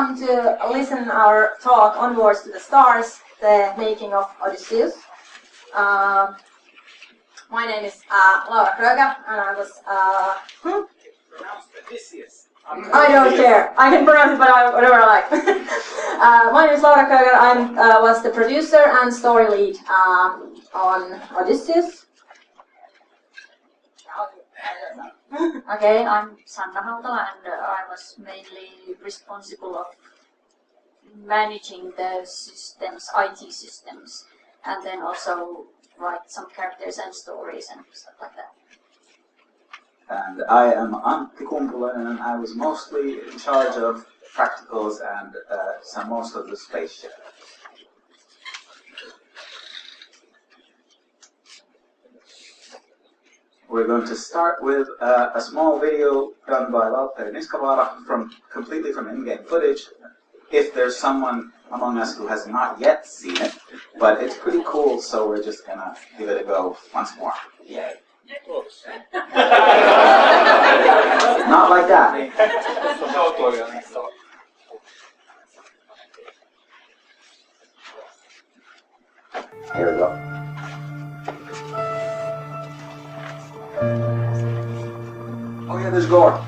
welcome to listen our talk Onwards to the Stars, the making of Odysseus. My name is Kröger, and I was Pronounced Odysseus. I don't care. I can pronounce it, but whatever I like. My name is Kröger. I was the producer and story lead on Odysseus. Okay, I'm Sanna Hautala, and I was mainly responsible of managing the systems, IT systems, and then also write some characters and stories and stuff like that. And I am Antti, and I was mostly in charge of practicals and most of the spaceship. We're going to start with a small video done by larp completely from in-game footage. If there's someone among us who has not yet seen it, but it's pretty cool, so we're just gonna give it a go once more. Yay. Not like that. Here we go. Oh yeah, there's gore.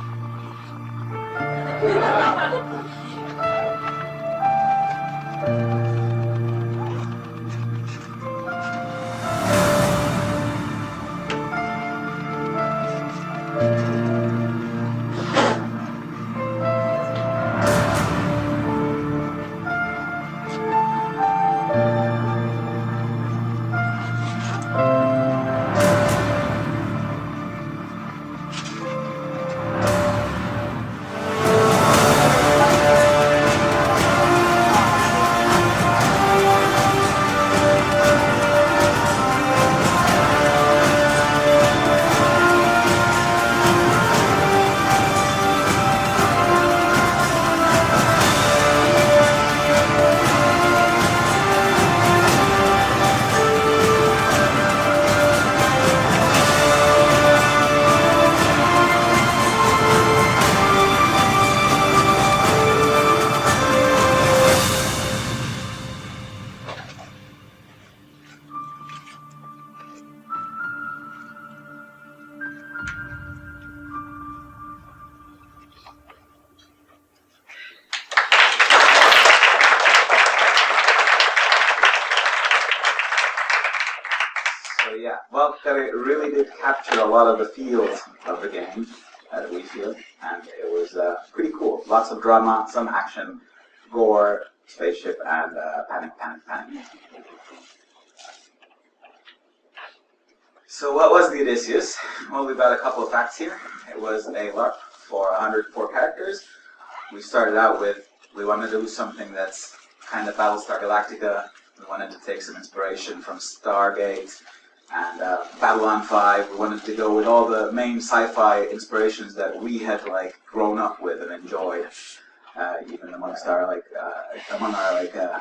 Yeah, well, it really did capture a lot of the feels of the game, as we feel, and it was pretty cool. Lots of drama, some action, gore, spaceship, and panic. So what was the Odysseus? Well, we've got a couple of facts here. It was a LARP for 104 characters. We started out with, we wanted to do something that's kind of Battlestar Galactica. We wanted to take some inspiration from Stargate and Babylon 5. We wanted to go with all the main sci-fi inspirations that we had grown up with and enjoyed, even amongst our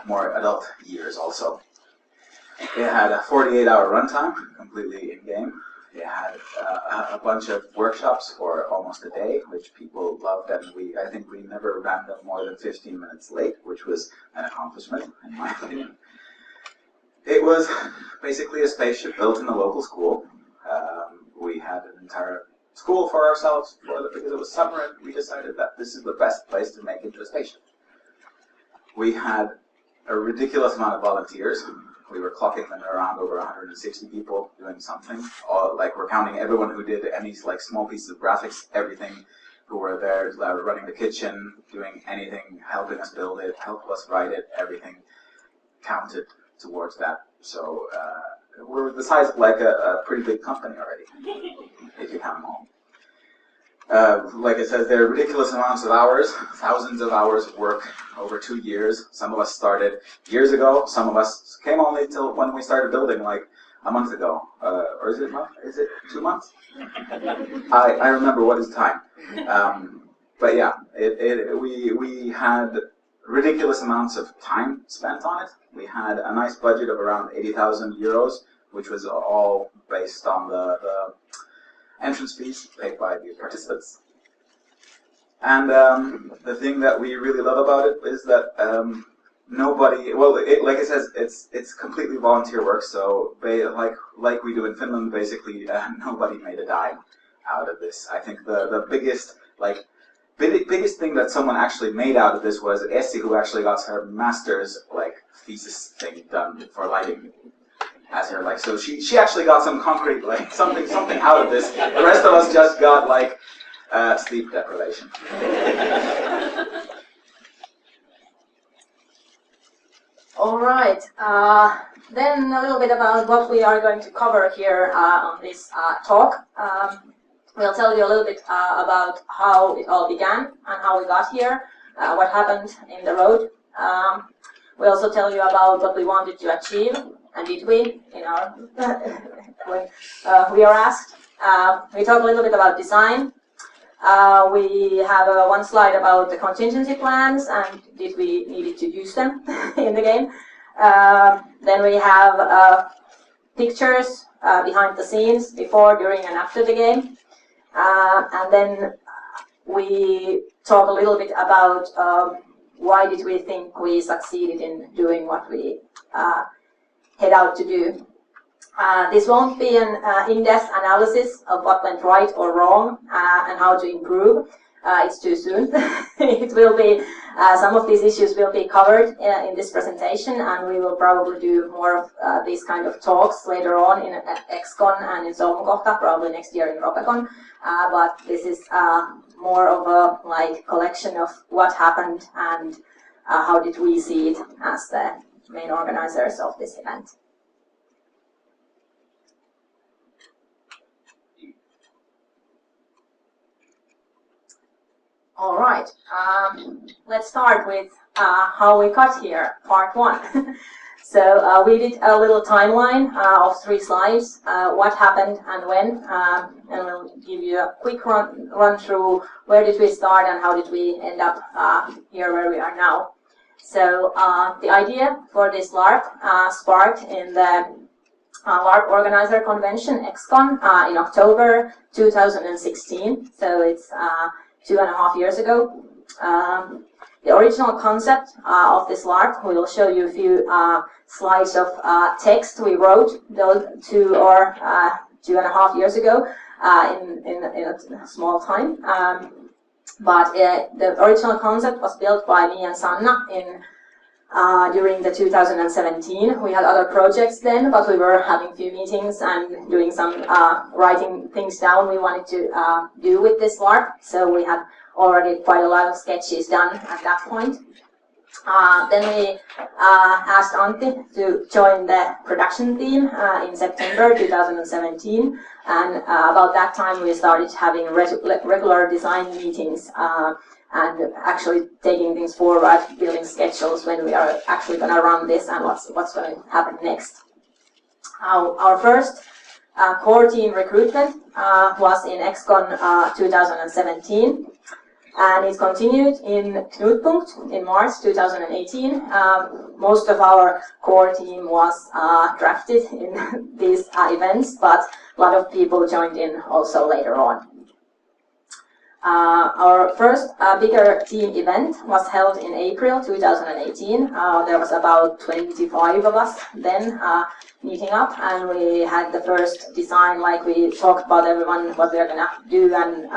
more adult years also. It had a 48-hour runtime, completely in-game. It had a bunch of workshops for almost a day, which people loved, and I think we never ran them more than 15 minutes late, which was an accomplishment, in my opinion. It was basically a spaceship built in a local school. We had an entire school for ourselves because it was summer, and we decided that this is the best place to make into a spaceship. We had a ridiculous amount of volunteers. We were clocking them around over 160 people doing something. We're counting everyone who did any small pieces of graphics, everything, who were there running the kitchen, doing anything, helping us build it, help us write it, everything counted towards that. So we're the size of a pretty big company already, if you count them all. Like it says, there are ridiculous amounts of hours, thousands of hours of work over 2 years. Some of us started years ago. Some of us came only till when we started building, a month ago. Or is it a month? Is it 2 months? I remember what is time. But yeah, we had ridiculous amounts of time spent on it. We had a nice budget of around 80,000 euros, which was all based on the entrance fees paid by the participants. And the thing that we really love about it is that nobody, well, like it says, it's completely volunteer work. So like we do in Finland, basically nobody made a dime out of this. I think the biggest biggest thing that someone actually made out of this was Essi, who actually got her master's thesis thing done for lighting. As her so she actually got some concrete something out of this. The rest of us just got sleep deprivation. All right. Then a little bit about what we are going to cover here on this talk. We'll tell you a little bit about how it all began and how we got here, what happened in the road. We'll also tell you about what we wanted to achieve, and did we, in our when we are asked. We talk a little bit about design. We have one slide about the contingency plans and did we needed to use them in the game. Then we have pictures behind the scenes before, during and after the game. And then we talk a little bit about why did we think we succeeded in doing what we head out to do. This won't be an in-depth analysis of what went right or wrong and how to improve. It's too soon. It will be some of these issues will be covered in this presentation, and we will probably do more of these kind of talks later on in XCon and in Solmukohta, probably next year in Ropecon. But this is more of a collection of what happened and how did we see it as the main organizers of this event. All right, let's start with how we got here, part one. So we did a little timeline of 3 slides, what happened and when, and we'll give you a quick run through where did we start and how did we end up here where we are now. So the idea for this LARP sparked in the LARP Organizer Convention, XCon, in October 2016, so it's 2.5 years ago. The original concept of this LARP, we will show you a few slides of text we wrote those 2.5 years ago in a small time. But the original concept was built by me and Sanna during the 2017. We had other projects then, but we were having a few meetings and doing some writing things down we wanted to do with this LARP. So we had already quite a lot of sketches done at that point. Then we asked Antti to join the production team in September 2017, and about that time we started having regular design meetings and actually taking things forward, building schedules when we are actually going to run this and what's going to happen next. Our first core team recruitment was in XCon 2017. And it continued in Knutpunkt in March 2018. Most of our core team was drafted in these events, but a lot of people joined in also later on. Our first bigger team event was held in April 2018. There was about 25 of us then meeting up, and we had the first design, like we talked about everyone, what we are going to do and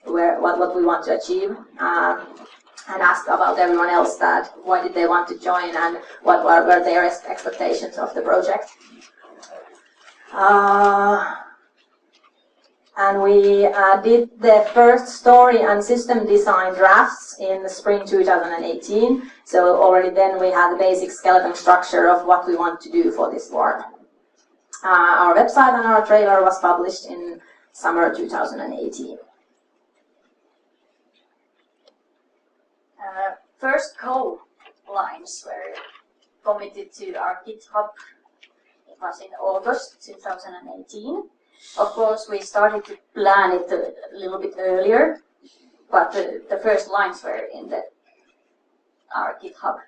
what we want to achieve, and asked about everyone else that why did they want to join and what were their expectations of the project. And we did the first story and system design drafts in the spring 2018. So already then we had the basic skeleton structure of what we want to do for this LARP. Our website and our trailer was published in summer 2018. First code lines were committed to our GitHub. It was in August 2018. Of course, we started to plan it a little bit earlier, but the first lines were in our GitHub.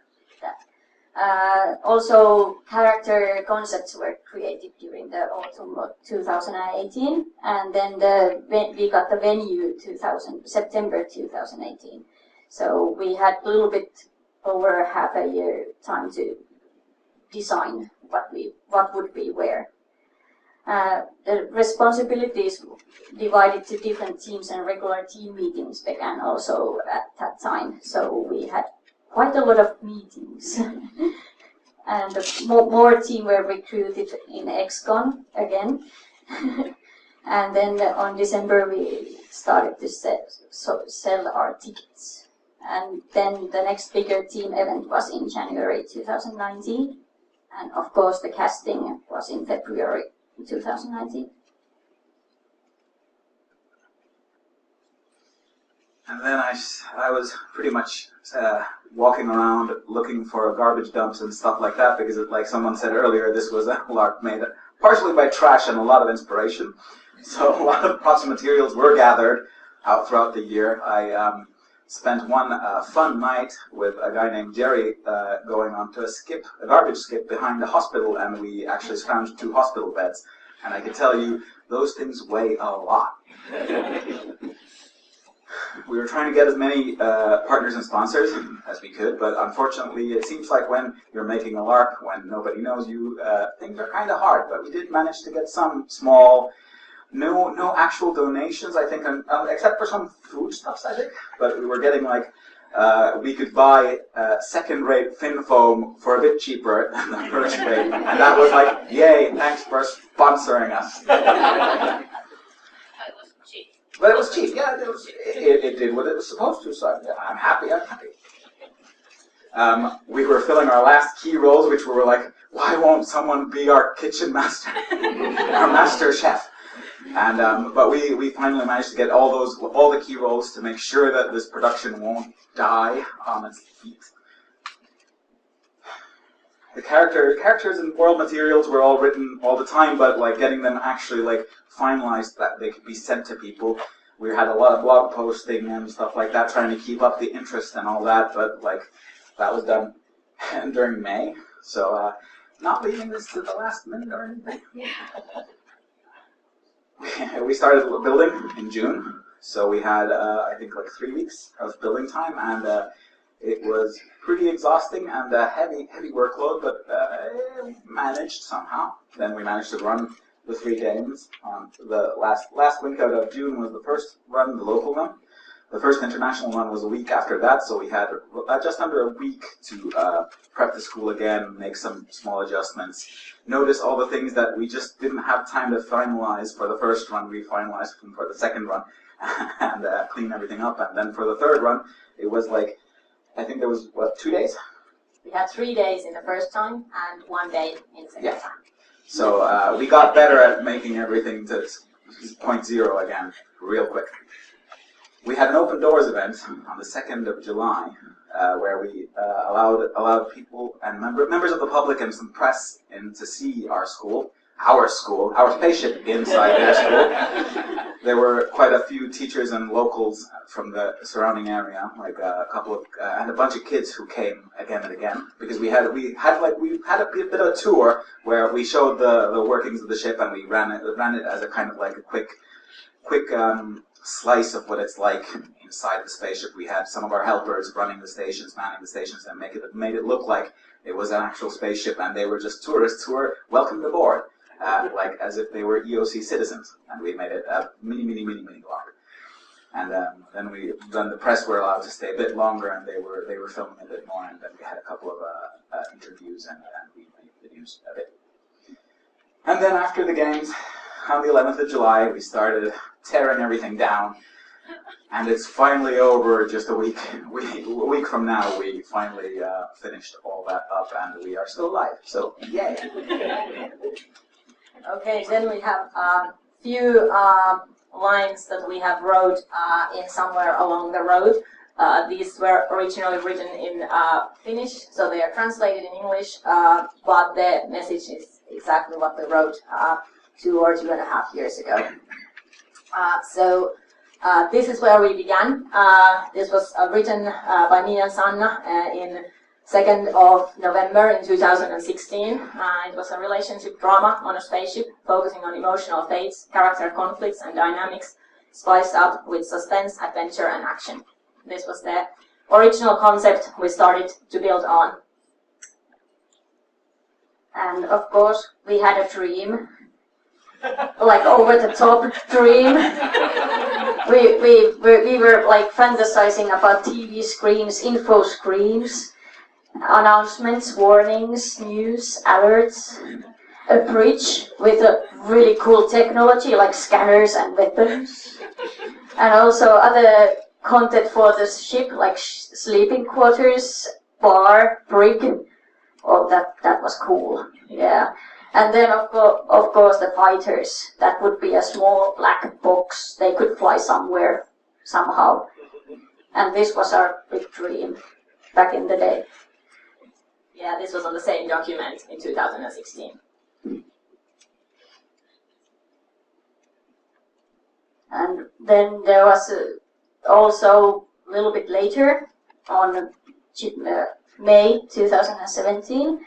Also, character concepts were created during the autumn of 2018, and then we got the venue September 2018. So we had a little bit over half a year time to design what would be where. The responsibilities divided to different teams, and regular team meetings began also at that time. So we had quite a lot of meetings. And more team were recruited in XCon again. And then on December we started to sell our tickets. And then the next bigger team event was in January 2019. And of course the casting was in February 2019. And then I was pretty much walking around looking for garbage dumps and stuff like that, because like someone said earlier, this was a larp made partially by trash and a lot of inspiration. So a lot of props and materials were gathered out throughout the year. I spent one fun night with a guy named Jerry going onto a garbage skip behind the hospital, and we actually scrounged 2 hospital beds. And I can tell you, those things weigh a lot. We were trying to get as many partners and sponsors as we could, but unfortunately it seems like when you're making a LARP, when nobody knows you, things are kind of hard. But we did manage to get some small, no actual donations, I think, except for some foodstuffs, I think. But we were getting like, we could buy second-rate thin foam for a bit cheaper than the first rate, and that was like, yay, thanks for sponsoring us. But it was cheap, yeah. It did what it was supposed to, so yeah, I'm happy. We were filling our last key roles, which we were like, why won't someone be our kitchen master, our master chef? And but we finally managed to get all the key roles to make sure that this production won't die on its feet. The characters and world materials were all written all the time, but like getting them actually like finalized that they could be sent to people. We had a lot of blog posting and stuff like that, trying to keep up the interest and all that, but like that was done during May, so not leaving this to the last minute or anything. Yeah. We started building in June, so we had I think like 3 weeks of building time, and it was pretty exhausting and a heavy workload, but we managed somehow. Then we managed to run the 3 games. The last week out of June was the first run, the local run. The first international run was a week after that, so we had just under a week to prep the school again, make some small adjustments, notice all the things that we just didn't have time to finalize for the first run. We finalized them for the second run, and clean everything up. And then for the third run, it was like, I think there was, 2 days? We had 3 days in the first time and 1 day in the second time. So we got better at making everything to 0.0 again, real quick. We had an open doors event on the 2nd of July, where we allowed people and members of the public and some press in to see our spaceship inside their school. There were quite a few teachers and locals from the surrounding area, like a couple of and a bunch of kids who came again and again, because we had a bit of a tour where we showed the workings of the ship, and we ran it as a kind of like a quick slice of what it's like inside the spaceship. We had some of our helpers running the stations, manning the stations, and made it look like it was an actual spaceship, and they were just tourists who were welcomed aboard, like as if they were EOC citizens. And we made it a mini larp. And then the press were allowed to stay a bit longer, and they were filming a bit more, and then we had a couple of interviews, and we made videos a bit. And then after the games, on the 11th of July, we started tearing everything down, and it's finally over. Just a week from now, we finally finished all that up, and we are still alive. So yay! Okay, then we have a few lines that we have wrote in somewhere along the road. These were originally written in Finnish, so they are translated in English, but the message is exactly what we wrote 2 or 2.5 years ago. So this is where we began. This was written by me and Sanna in 2nd of November in 2016. It was a relationship drama on a spaceship, focusing on emotional fates, character conflicts and dynamics, spiced up with suspense, adventure and action. This was the original concept we started to build on. And of course, we had a dream, like over-the-top dream. We were like fantasizing about TV screens, info screens, announcements, warnings, news, alerts, a bridge with a really cool technology like scanners and weapons, and also other content for the ship like sleeping quarters, bar, brig. Oh, that was cool. Yeah. And then of course the fighters. That would be a small black box. They could fly somewhere, somehow. And this was our big dream back in the day. Yeah, this was on the same document in 2016. And then there was also a little bit later, on May 2017,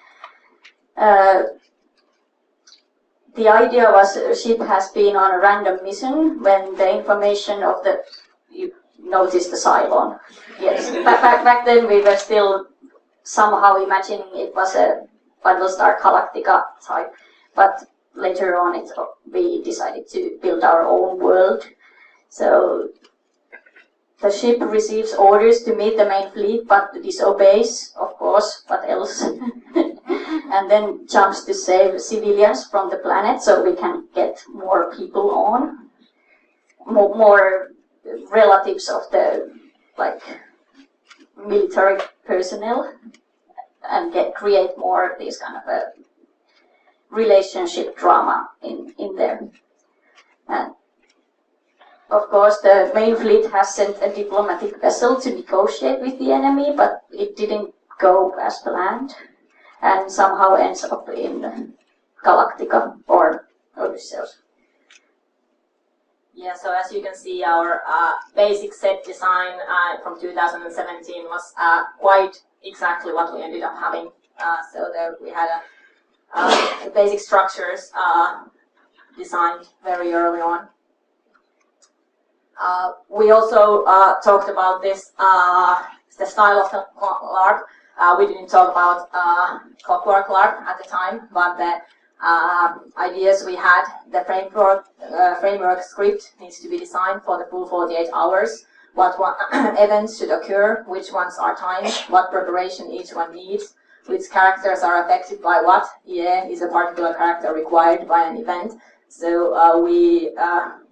the idea was a ship has been on a random mission when the information of the, you noticed the Cylon. Yes, back then we were still somehow imagining it was a Battlestar Galactica type, but later on we decided to build our own world. So the ship receives orders to meet the main fleet, but disobeys, of course, what else? And then jumps to save civilians from the planet so we can get more people on, more relatives of the military personnel, and create more of this kind of a relationship drama in there. And of course, the main fleet has sent a diplomatic vessel to negotiate with the enemy, but it didn't go as planned, and somehow ends up in Galactica or Odysseus. Yeah, so as you can see, our basic set design from 2017 was quite exactly what we ended up having. So there we had the basic structures designed very early on. We also talked about this, the style of the LARP. We didn't talk about clockwork LARP at the time, but the ideas we had, the framework script needs to be designed for the full 48 hours. What events should occur, which ones are timed, what preparation each one needs, which characters are affected by what. Yeah, is a particular character required by an event? So we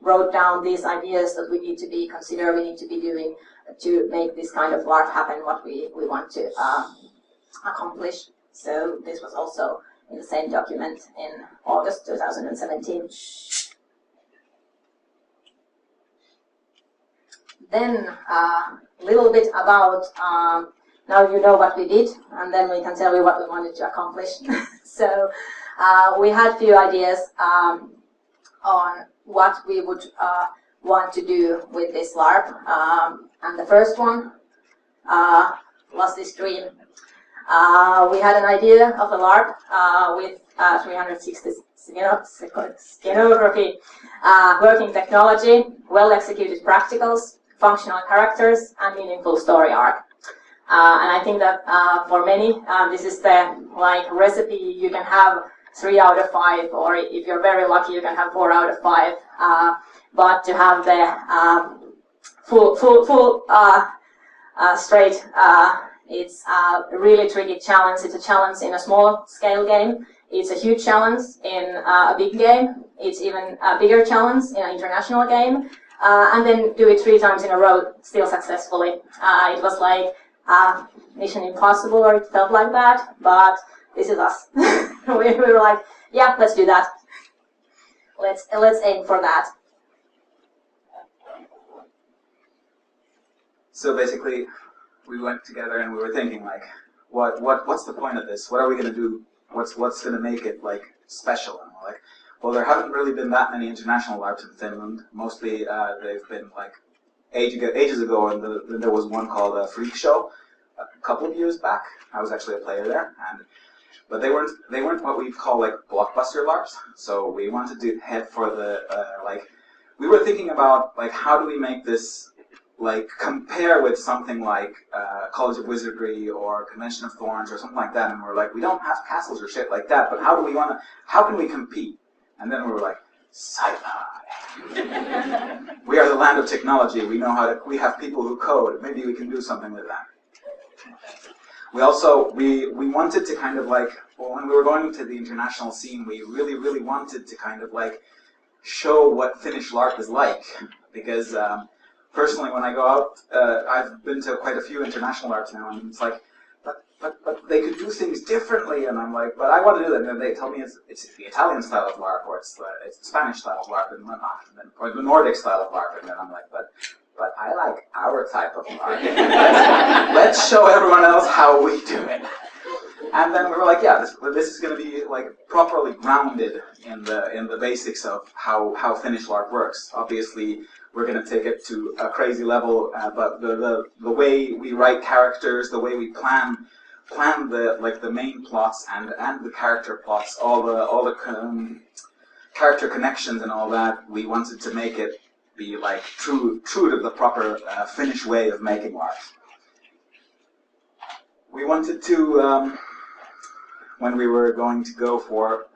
wrote down these ideas that we need to be consider, we need to be doing to make this kind of LARP happen, what we want to accomplish. So this was also in the same document in August 2017. Then a little bit about, now you know what we did, and then we can tell you what we wanted to accomplish. So we had a few ideas on what we would want to do with this LARP. And the first one was this dream. We had an idea of a LARP with 360 scenography, working technology, well-executed practicals, functional characters, and meaningful story arc. And I think that for many, this is the recipe you can have 3 out of 5, or if you're very lucky, you can have 4 out of 5. But to have the full straight, it's a really tricky challenge. It's a challenge in a small scale game. It's a huge challenge in a big game. It's even a bigger challenge in an international game. And then do it 3 times in a row still successfully. It was like Mission Impossible, or it felt like that, but this is us. we were like, yeah, let's do that. Let's aim for that. So basically, we went together and we were thinking what's the point of this? What are we going to do? What's going to make it special? And we're like, well, there haven't really been that many international LARPs in Finland. Mostly they've been ages ago, and there was one called Freak Show, a couple of years back. I was actually a player there, but they weren't what we'd call like blockbuster LARPs. So we wanted to head for the we were thinking about like how do we make this like compare with something like College of Wizardry or Convention of Thorns or something like that, and we're like, we don't have castles or shit like that, but how can we compete? And then we were like, sci-fi. We are the land of technology. We know we have people who code. Maybe we can do something with that. We also, we wanted to kind of like, well, when we were going to the international scene, we really, really wanted to kind of like show what Finnish LARP is like, because personally, when I go out, I've been to quite a few international LARPs now, and it's like, but they could do things differently, and I'm like, but I want to do that, and then they tell me it's the Italian style of LARP, or it's the Spanish style of LARP, and whatnot, or the Nordic style of LARP, and then I'm like, but I like our type of LARP. Let's show everyone else how we do it. And then we were like, yeah, this is going to be like properly grounded in the basics of how Finnish LARP works. Obviously, we're going to take it to a crazy level, but the way we write characters, the way we plan the main plots and the character plots, all the character connections and all that, we wanted to make it be like true to the proper Finnish way of making LARP. We wanted to. When we were going to go for,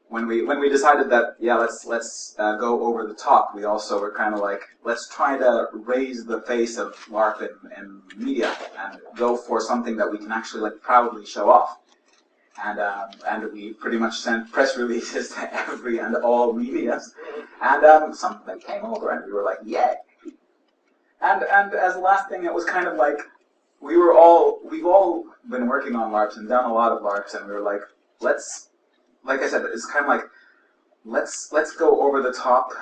when we decided that let's go over the top, we also were kind of like, let's try to raise the face of LARP in media and go for something that we can actually like proudly show off. And we pretty much sent press releases to every and all medias, and something came over and we were like, yeah. And as the last thing, it was kind of like, we've all been working on LARPs and done a lot of LARPs, and we were like, like I said, it's kind of like, let's go over the top,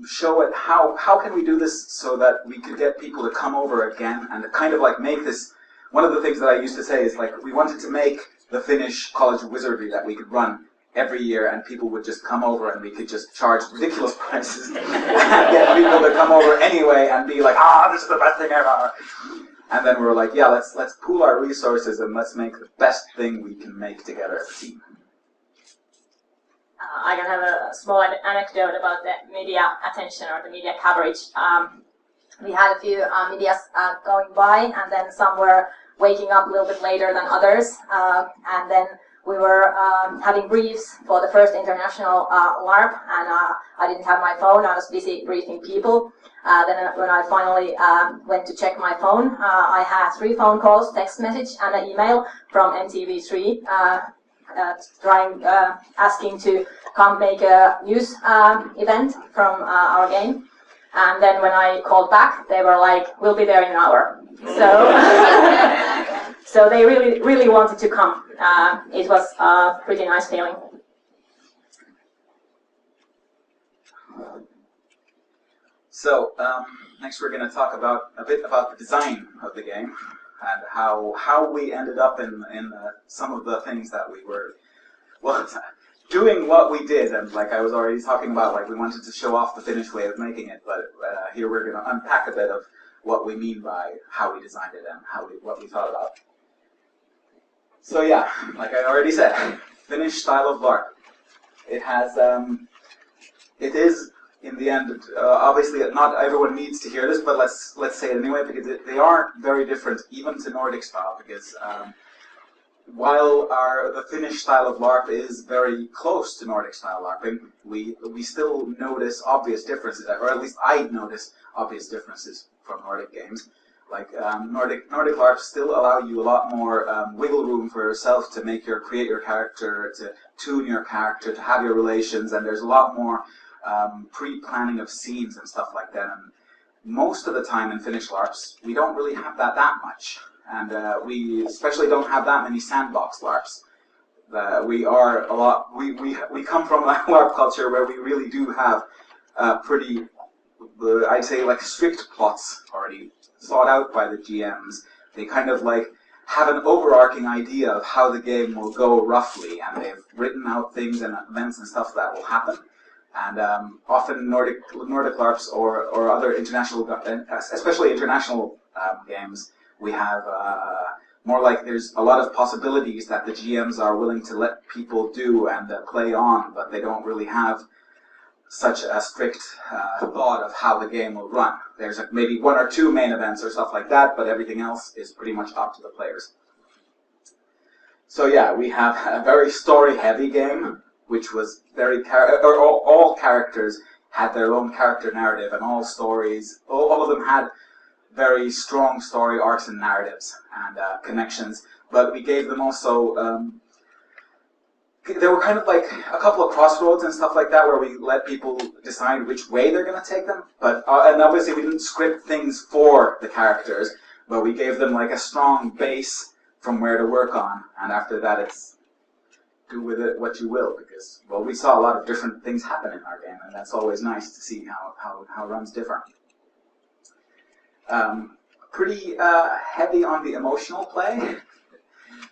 show it, how can we do this so that we could get people to come over again, and kind of like make this, one of the things that I used to say is like, we wanted to make the Finnish College of Wizardry that we could run every year, and people would just come over and we could just charge ridiculous prices and get people to come over anyway and be like, this is the best thing ever. And then we were like, yeah, let's pool our resources and let's make the best thing we can make together as a team. I can have a small anecdote about the media attention or the media coverage. We had a few medias going by, and then some were waking up a little bit later than others. And then we were having briefs for the first international LARP, and I didn't have my phone. I was busy briefing people. Then when I finally went to check my phone, I had 3 phone calls, text message, and an email from MTV3 asking to come make a news event from our game. And then when I called back, they were like, we'll be there in an hour. So, so they really wanted to come. It was a pretty nice feeling. So next we're going to talk a bit about the design of the game and how we ended up in some of the things that we were, well, doing what we did. And like I was already talking about, like we wanted to show off the Finnish way of making it, but here we're going to unpack a bit of what we mean by how we designed it and what we thought about. So yeah, like I already said, Finnish style of LARP. It has, it is, in the end, obviously not everyone needs to hear this, but let's say it anyway, because they aren't very different, even to Nordic style, because while the Finnish style of LARP is very close to Nordic style LARPing, we still notice obvious differences, or at least I notice obvious differences from Nordic games. Like Nordic LARPs still allow you a lot more wiggle room for yourself to create your character, to tune your character, to have your relations, and there's a lot more pre-planning of scenes and stuff like that. And most of the time in Finnish LARPs, we don't really have that much, and we especially don't have that many sandbox LARPs. We are a lot. We come from a LARP culture where we really do have pretty, I'd say, like strict plots already thought out by the GMs. They kind of like have an overarching idea of how the game will go roughly, and they've written out things and events and stuff that will happen. And often Nordic LARPs or other international, especially international games, We have more like there's a lot of possibilities that the GMs are willing to let people do and play on, but they don't really have such a strict thought of how the game will run. There's maybe 1 or 2 main events or stuff like that, but everything else is pretty much up to the players. So yeah, we have a very story-heavy game, which was very all characters had their own character narrative, and all of them had very strong story arcs and narratives and connections. But we gave them also. There were kind of like a couple of crossroads and stuff like that where we let people decide which way they're going to take them. But and obviously we didn't script things for the characters, but we gave them like a strong base from where to work on. And after that, it's do with it what you will, because well, we saw a lot of different things happen in our game, and that's always nice to see how runs differ. Pretty heavy on the emotional play.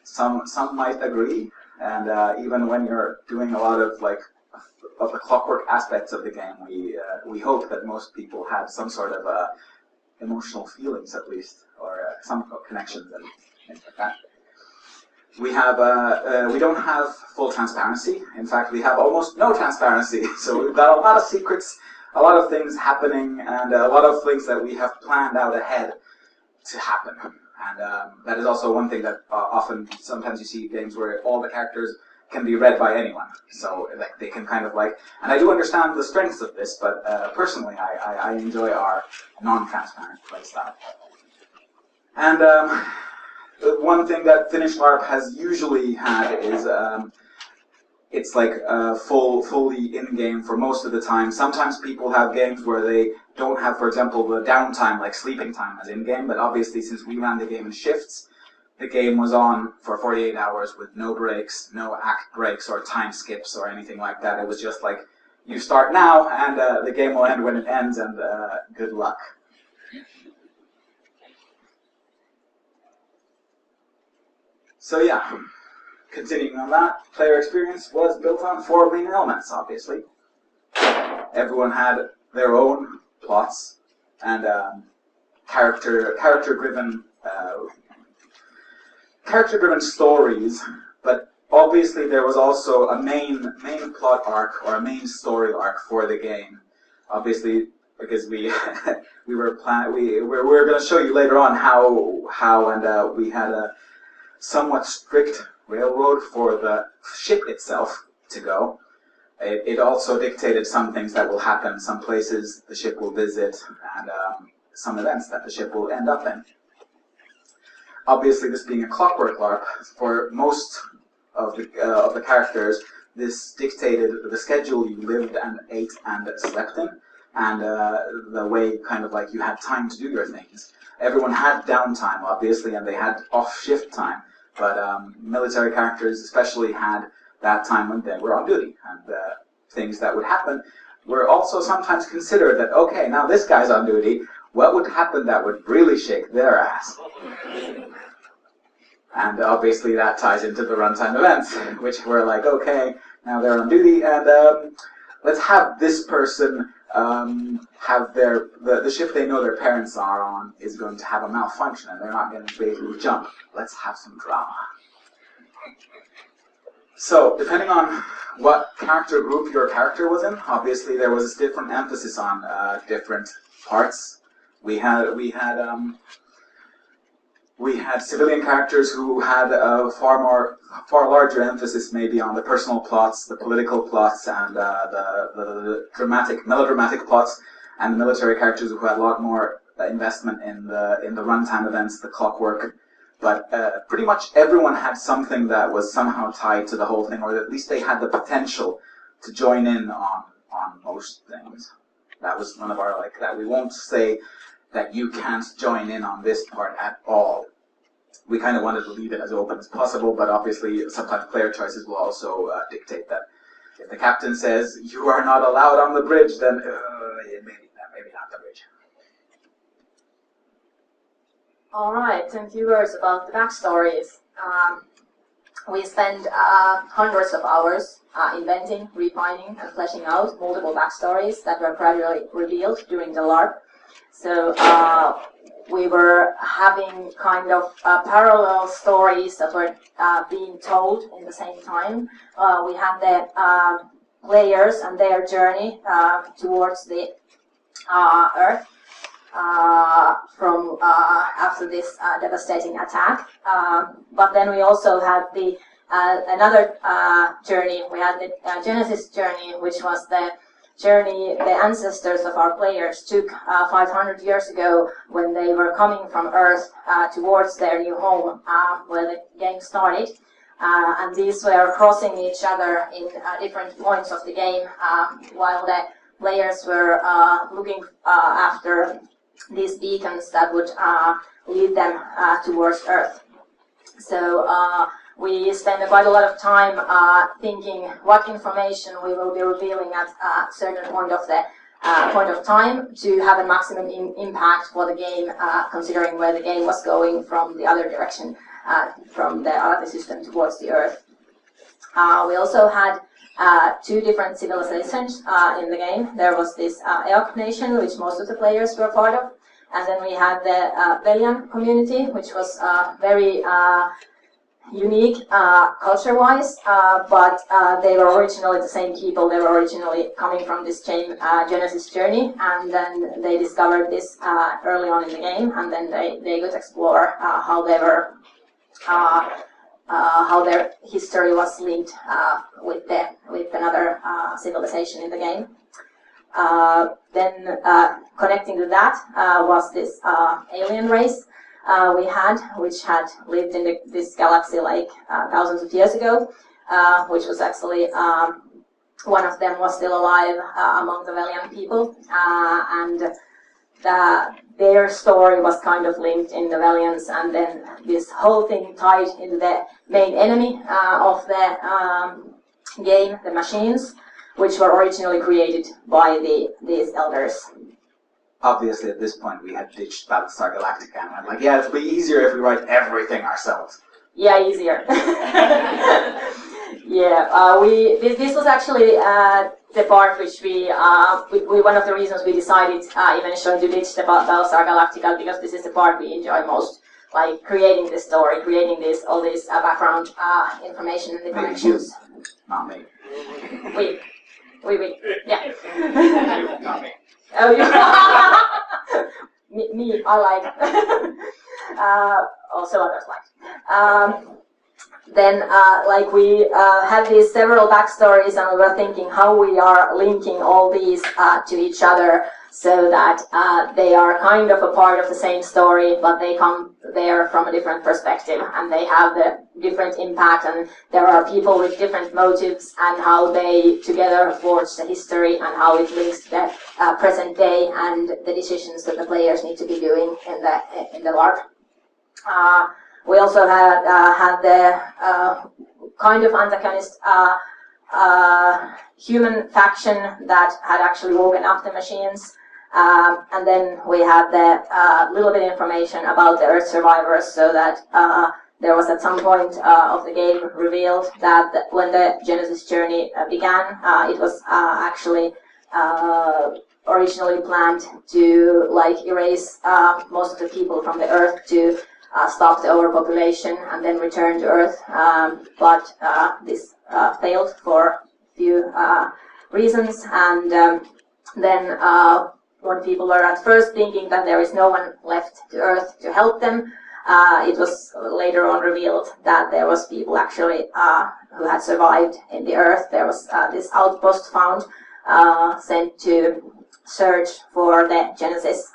Some might agree. And even when you're doing a lot of the clockwork aspects of the game, we hope that most people have some sort of emotional feelings at least, or some connections and things like that. We don't have full transparency. In fact, we have almost no transparency. So we've got a lot of secrets, a lot of things happening, and a lot of things that we have planned out ahead to happen. And that is also one thing that sometimes you see games where all the characters can be read by anyone. So like they can kind of like, and I do understand the strengths of this, but personally I enjoy our non-transparent playstyle. And one thing that Finnish LARP has usually had is it's like fully in-game for most of the time. Sometimes people have games where they don't have, for example, the downtime, like sleeping time as in-game, but obviously since we ran the game in shifts, the game was on for 48 hours with no breaks, no act breaks or time skips or anything like that. It was just like, you start now and the game will end when it ends, and good luck. So yeah. Continuing on that, player experience was built on 4 main elements, obviously. Everyone had their own plots and character-driven stories, but obviously there was also a main plot arc or a main story arc for the game. Obviously, because we were going to show you later on how and we had a somewhat strict railroad for the ship itself to go. It also dictated some things that will happen, some places the ship will visit, and some events that the ship will end up in. Obviously, this being a clockwork LARP, for most of the characters, this dictated the schedule you lived and ate and slept in, and the way kind of like you had time to do your things. Everyone had downtime, obviously, and they had off-shift time. But military characters especially had that time when they were on duty, and things that would happen were also sometimes considered that, okay, now this guy's on duty, what would happen that would really shake their ass? And obviously that ties into the runtime events, which were like, okay, now they're on duty, and let's have this person have the ship they know their parents are on is going to have a malfunction and they're not going to be able to jump. Let's have some drama. So, depending on what character group your character was in, obviously there was different emphasis on different parts. We had civilian characters who had a far larger emphasis maybe on the personal plots, the political plots, and the melodramatic plots, and the military characters who had a lot more investment in the runtime events, the clockwork. But pretty much everyone had something that was somehow tied to the whole thing, or at least they had the potential to join in on most things. That was one of our, that we won't say that you can't join in on this part at all. We kind of wanted to leave it as open as possible, but obviously sometimes player choices will also dictate that. If the captain says, you are not allowed on the bridge, then maybe not the bridge. Alright, and a few words about the backstories. We spent hundreds of hours inventing, refining, and fleshing out multiple backstories that were gradually revealed during the LARP. So we were having kind of parallel stories that were being told in the same time. We had the players and their journey towards the Earth from after this devastating attack. But then we also had the another journey. We had the Genesis journey, which was the journey the ancestors of our players took 500 years ago when they were coming from Earth towards their new home where the game started. And these were crossing each other in different points of the game while the players were looking after these beacons that would lead them towards Earth. So we spend quite a lot of time thinking what information we will be revealing at a certain point of time to have a maximum impact for the game, considering where the game was going from the other direction, from the other system towards the Earth. We also had two different civilizations in the game. There was this Eok nation, which most of the players were part of, and then we had the Velian community, which was very unique culture-wise, but they were originally the same people. They were originally coming from this same Genesis journey, and then they discovered this early on in the game, and then they could explore how they were, how their history was linked with another civilization in the game. Then connecting to that was this alien race we had, which had lived in this galaxy like thousands of years ago, which was actually one of them was still alive among the Velian people, and their story was kind of linked in the Velians, and then this whole thing tied into the main enemy of the game, the machines, which were originally created by these elders. Obviously, at this point, we had ditched Battlestar Galactica, and I'm like, yeah, it'll be easier if we write everything ourselves. Yeah, easier. Yeah, this was actually the part which we one of the reasons we decided eventually to ditch the Battlestar Galactica, because this is the part we enjoy most, like creating this story, creating all this background information and the connections. Not me. We, yeah. Not me. Oh, you. me, I like. Also others like. Then, like we had these several backstories, and we were thinking how we are linking all these to each other, so that they are kind of a part of the same story, but they come there from a different perspective, and they have the different impact, and there are people with different motives, and how they together forge the history, and how it links to the present day, and the decisions that the players need to be doing in the LARP. We also had the kind of antagonist human faction that had actually woken up the machines. And then we had the little bit of information about the Earth survivors, so that there was at some point of the game revealed that when the Genesis journey began, it was actually originally planned to erase most of the people from the Earth to stop the overpopulation and then return to Earth, but this failed for a few reasons, and then when people were at first thinking that there is no one left to Earth to help them, it was later on revealed that there was people actually who had survived in the Earth. There was this outpost found, sent to search for the Genesis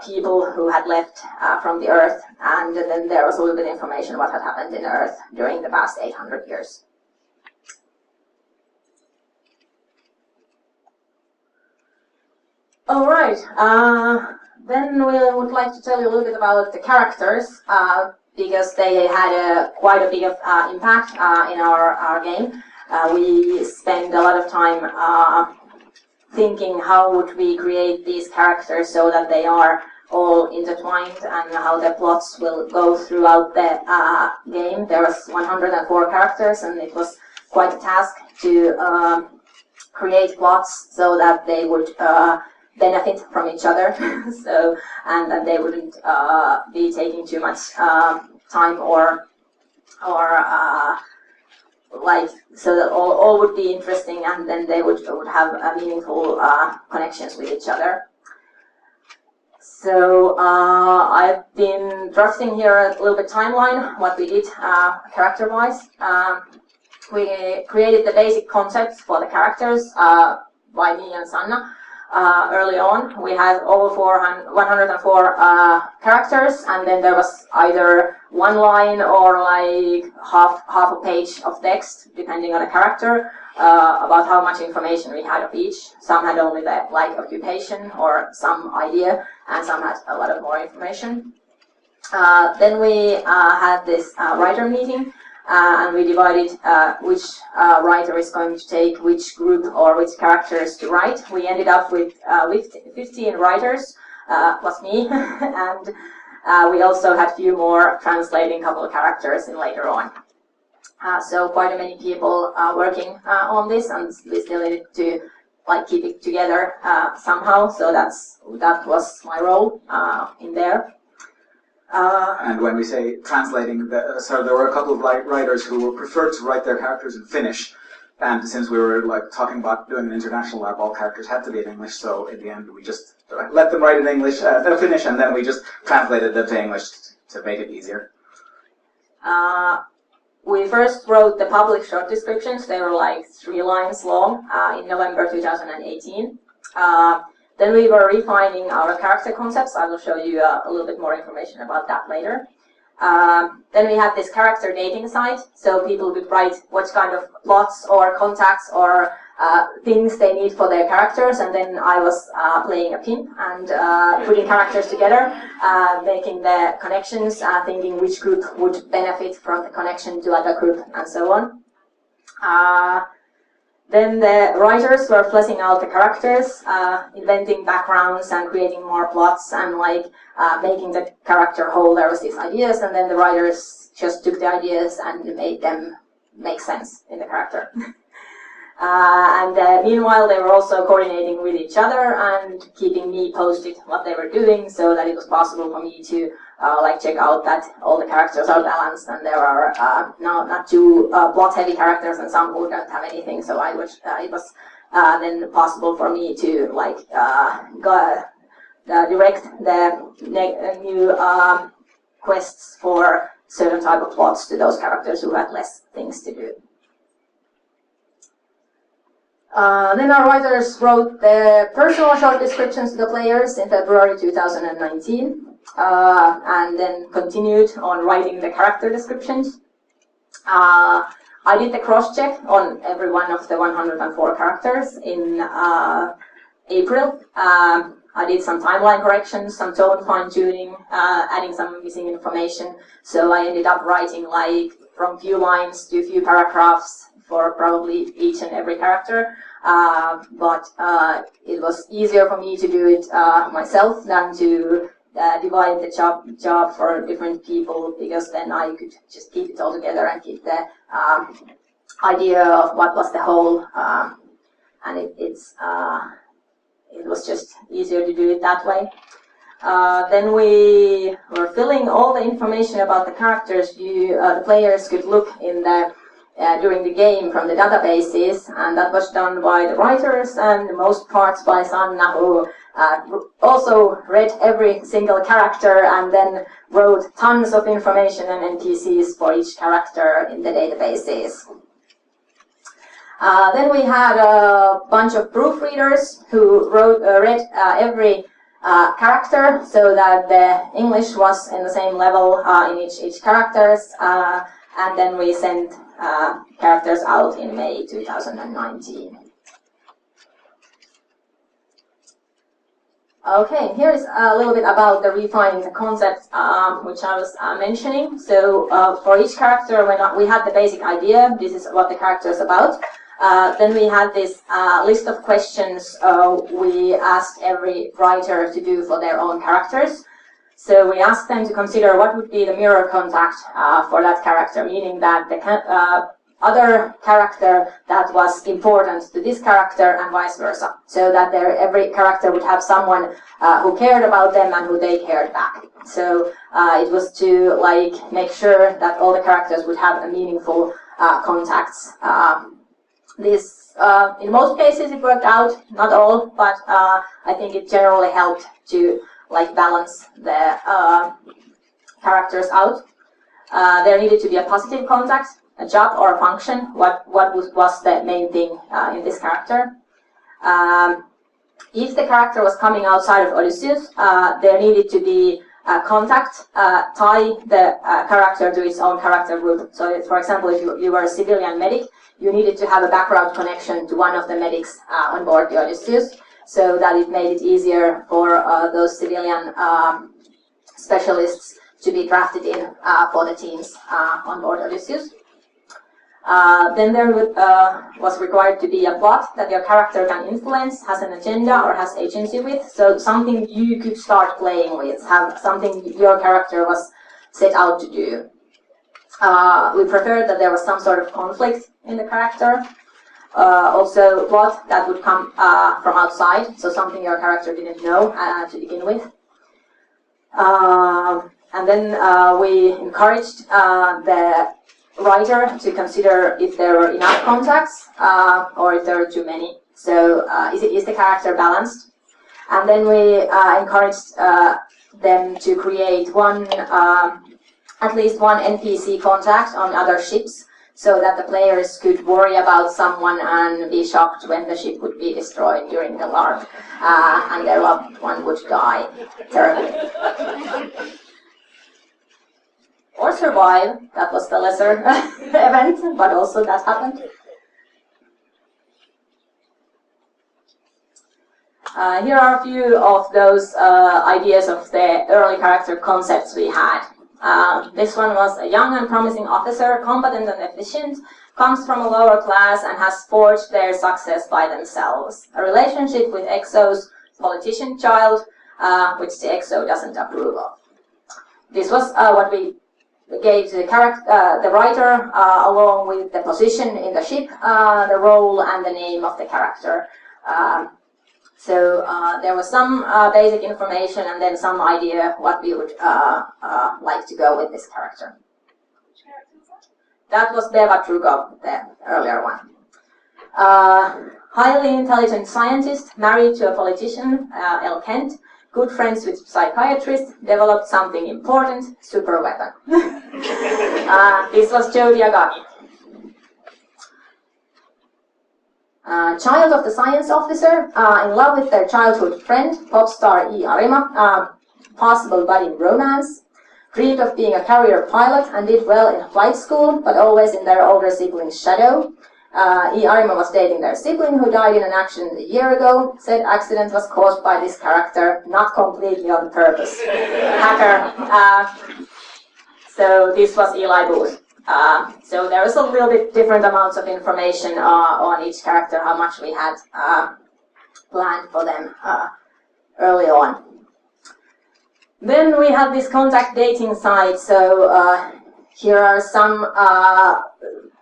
people who had left from the Earth, and then there was a little bit of information what had happened in Earth during the past 800 years. All right, then we would like to tell you a little bit about the characters, because they had quite a big impact in our game. We spend a lot of time thinking how would we create these characters so that they are all intertwined, and how the plots will go throughout the game. There was 104 characters, and it was quite a task to create plots so that they would benefit from each other. So, and that they wouldn't be taking too much time or like, so that all would be interesting, and then they would have meaningful connections with each other. So I've been drafting here a little bit timeline, what we did character-wise. We created the basic concepts for the characters by me and Sanna. Early on, we had over 104 characters, and then there was either one line or like half a page of text, depending on the character, about how much information we had of each. Some had only the like occupation or some idea, and some had a lot of more information. Then we had this writer meeting. And we divided which writer is going to take which group or which characters to write. We ended up with 15 writers, plus me, and we also had a few more translating a couple of characters in later on. So quite many people working on this, and we still needed to like keep it together somehow. So that was my role in there. And when we say translating, so there were a couple of writers who preferred to write their characters in Finnish, and since we were like talking about doing an international LARP, all characters had to be in English. So in the end, we just let them write in English, Finnish, and then we just translated them to English to make it easier. We first wrote the public short descriptions. They were like 3 lines long in November 2018. Then we were refining our character concepts. I will show you a little bit more information about that later. Then we had this character dating site, so people could write what kind of plots or contacts or things they need for their characters, and then I was playing a pin and putting characters together, making the connections, thinking which group would benefit from the connection to other group, and so on. Then the writers were fleshing out the characters, inventing backgrounds and creating more plots and like making the character whole. There was these ideas, and then the writers just took the ideas and made them make sense in the character. Meanwhile, they were also coordinating with each other and keeping me posted what they were doing, so that it was possible for me to like check out that all the characters are balanced and there are not too plot-heavy characters and some who don't have anything. So it was then possible for me to like direct the new quests for certain type of plots to those characters who had less things to do. Then our writers wrote the personal short descriptions to the players in February 2019, and then continued on writing the character descriptions. I did the cross-check on every one of the 104 characters in April. I did some timeline corrections, some tone fine-tuning, adding some missing information. So I ended up writing like from few lines to a few paragraphs for probably each and every character. But it was easier for me to do it myself than to divide the job for different people, because then I could just keep it all together and keep the idea of what was the whole, and it was just easier to do it that way. Then we were filling all the information about the characters. The players could look in the during the game from the databases, and that was done by the writers and most parts by Sanna, who also read every single character and then wrote tons of information and NPCs for each character in the databases. Then we had a bunch of proofreaders who read every character, so that the English was in the same level in each characters, and then we sent characters out in May 2019. Okay, here is a little bit about the refining the concept, which I was mentioning. So for each character, when we had the basic idea, this is what the character is about. Then we had this list of questions we asked every writer to do for their own characters. So we asked them to consider what would be the mirror contact for that character, meaning that the other character that was important to this character and vice versa. So that every character would have someone who cared about them and who they cared back. So it was to make sure that all the characters would have a meaningful contacts. In most cases it worked out, not all, but I think it generally helped to balance the characters out. There needed to be a positive contact, a job or a function. What was the main thing in this character? If the character was coming outside of Odysseus, there needed to be a contact, tie the character to its own character group. So, for example, if you were a civilian medic, you needed to have a background connection to one of the medics on board the Odysseus, so that it made it easier for those civilian specialists to be drafted in for the teams on board Odysseus. Then there was required to be a plot that your character can influence, has an agenda or has agency with, so something you could start playing with, have something your character was set out to do. We preferred that there was some sort of conflict in the character. Also plot that would come from outside, so something your character didn't know to begin with. And then we encouraged the writer to consider if there were enough contacts or if there were too many. So is the character balanced? And then we encouraged them to create at least one NPC contact on other ships, so that the players could worry about someone and be shocked when the ship would be destroyed during the larp, and their loved one would die terribly. Or survive. That was the lesser event, but also that happened. Here are a few of those ideas of the early character concepts we had. This one was a young and promising officer, competent and efficient, comes from a lower class and has forged their success by themselves. A relationship with EXO's politician child, which the EXO doesn't approve of. This was what we gave to the writer, along with the position in the ship, the role and the name of the character. So there was some basic information and then some idea what we would like to go with this character. Which character was that? That was Deva Trugov, the earlier one. Highly intelligent scientist, married to a politician, El Kent, good friends with psychiatrist, developed something important, super weapon. This was Joe Diagani. Child of the science officer, in love with their childhood friend, pop star E. Arima, possible budding romance, dreamed of being a career pilot and did well in flight school, but always in their older sibling's shadow. E. Arima was dating their sibling who died in an accident a year ago. Said accident was caused by this character, not completely on purpose. Hacker. So this was Eli Booth. So there was a little bit different amounts of information on each character, how much we had planned for them early on. Then we had this contact dating site, so here are some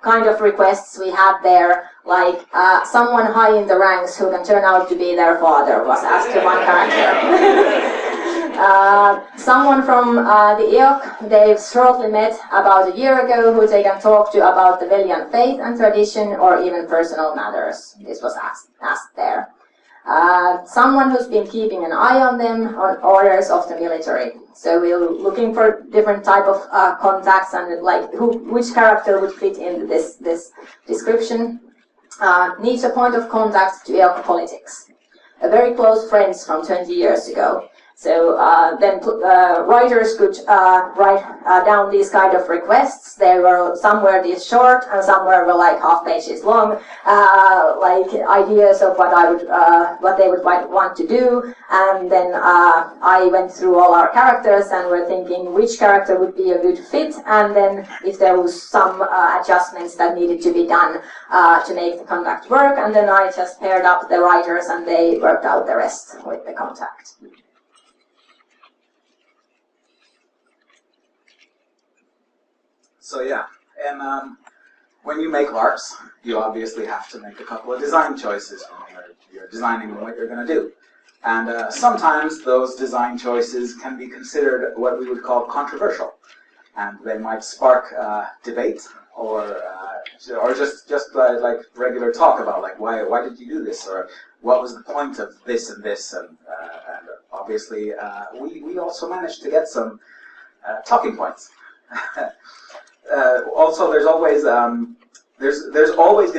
kind of requests we had there, like someone high in the ranks who can turn out to be their father was asked to one character. Someone from the EOC they've shortly met about a year ago who they can talk to about the Velian faith and tradition or even personal matters. This was asked there. Someone who's been keeping an eye on them on orders of the military. So we're looking for different type of contacts and like which character would fit in this description. Needs a point of contact to EOC politics. A very close friends from 20 years ago. So then writers could write down these kind of requests. They were somewhere this short and somewhere were like half pages long, like ideas of what they would want to do. And then I went through all our characters and were thinking which character would be a good fit, and then if there was some adjustments that needed to be done to make the contact work, and then I just paired up the writers and they worked out the rest with the contact. So yeah, and when you make LARPs, you obviously have to make a couple of design choices when you're designing what you're going to do. And sometimes those design choices can be considered what we would call controversial. And they might spark debate or just like regular talk about like why did you do this, or what was the point of this and this, and obviously we also managed to get some talking points. Also, there's always going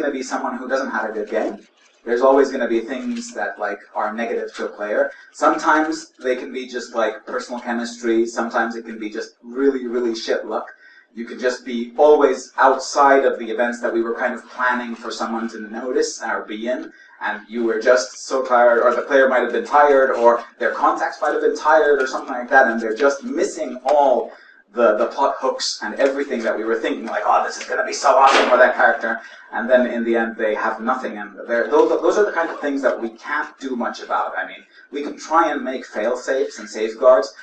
to be someone who doesn't have a good game. There's always going to be things that like are negative to a player. Sometimes they can be just like personal chemistry. Sometimes it can be just really shit luck. You could just be always outside of the events that we were kind of planning for someone to notice or be in, and you were just so tired, or the player might have been tired, or their contacts might have been tired, or something like that, and they're just missing all the plot hooks and everything that we were thinking, like, oh, this is going to be so awesome for that character, and then in the end they have nothing, and those are the kind of things that we can't do much about. I mean, we can try and make fail-safes and safeguards,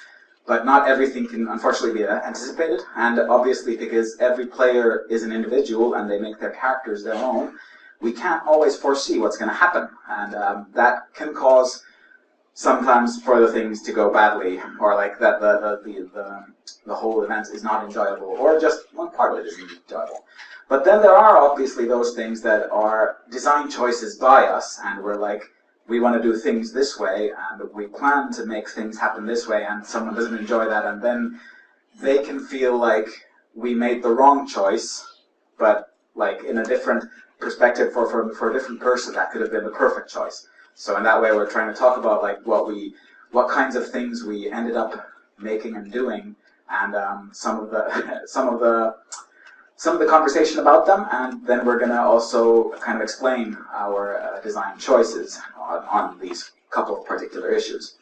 but not everything can unfortunately be anticipated, and obviously because every player is an individual and they make their characters their own, we can't always foresee what's going to happen, and that can cause sometimes for the things to go badly, or like that the whole event is not enjoyable, or just one part of it isn't enjoyable. But then there are obviously those things that are design choices by us, and we're like, we want to do things this way, and we plan to make things happen this way, and someone doesn't enjoy that, and then they can feel like we made the wrong choice, but like in a different perspective for a different person, that could have been the perfect choice. So in that way, we're trying to talk about like what kinds of things we ended up making and doing, and some of the conversation about them, and then we're going to also kind of explain our design choices on these couple of particular issues.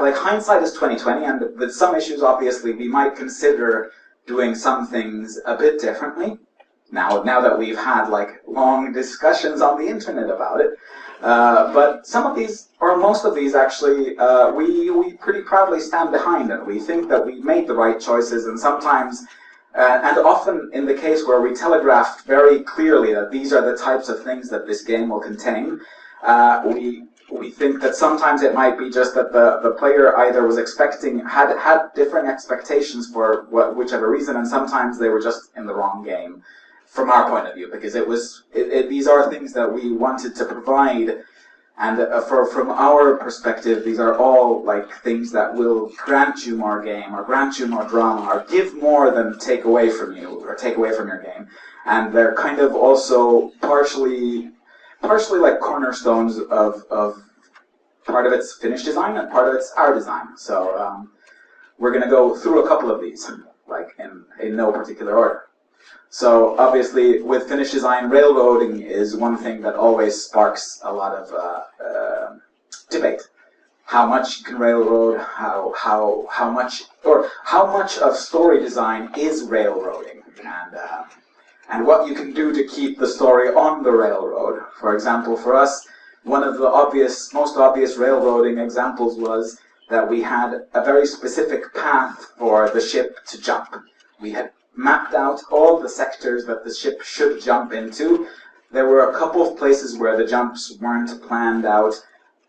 Like hindsight is 20/20, and with some issues, obviously, we might consider doing some things a bit differently. Now that we've had like long discussions on the internet about it, but some of these, or most of these actually, we pretty proudly stand behind, and we think that we made the right choices, and sometimes, and often in the case where we telegraphed very clearly that these are the types of things that this game will contain, we think that sometimes it might be just that the player either was had different expectations for whichever reason, and sometimes they were just in the wrong game. From our point of view, because these are things that we wanted to provide, and from our perspective, these are all like things that will grant you more game, or grant you more drama, or give more than take away from you, or take away from your game. And they're kind of also partially like cornerstones of part of its Finnish design and part of it's our design. So we're going to go through a couple of these, like in no particular order. So obviously, with Finnish design, railroading is one thing that always sparks a lot of debate. How much you can railroad? How much of story design is railroading? And what you can do to keep the story on the railroad. For example, for us, one of the most obvious railroading examples was that we had a very specific path for the ship to jump. We had mapped out all the sectors that the ship should jump into. There were a couple of places where the jumps weren't planned out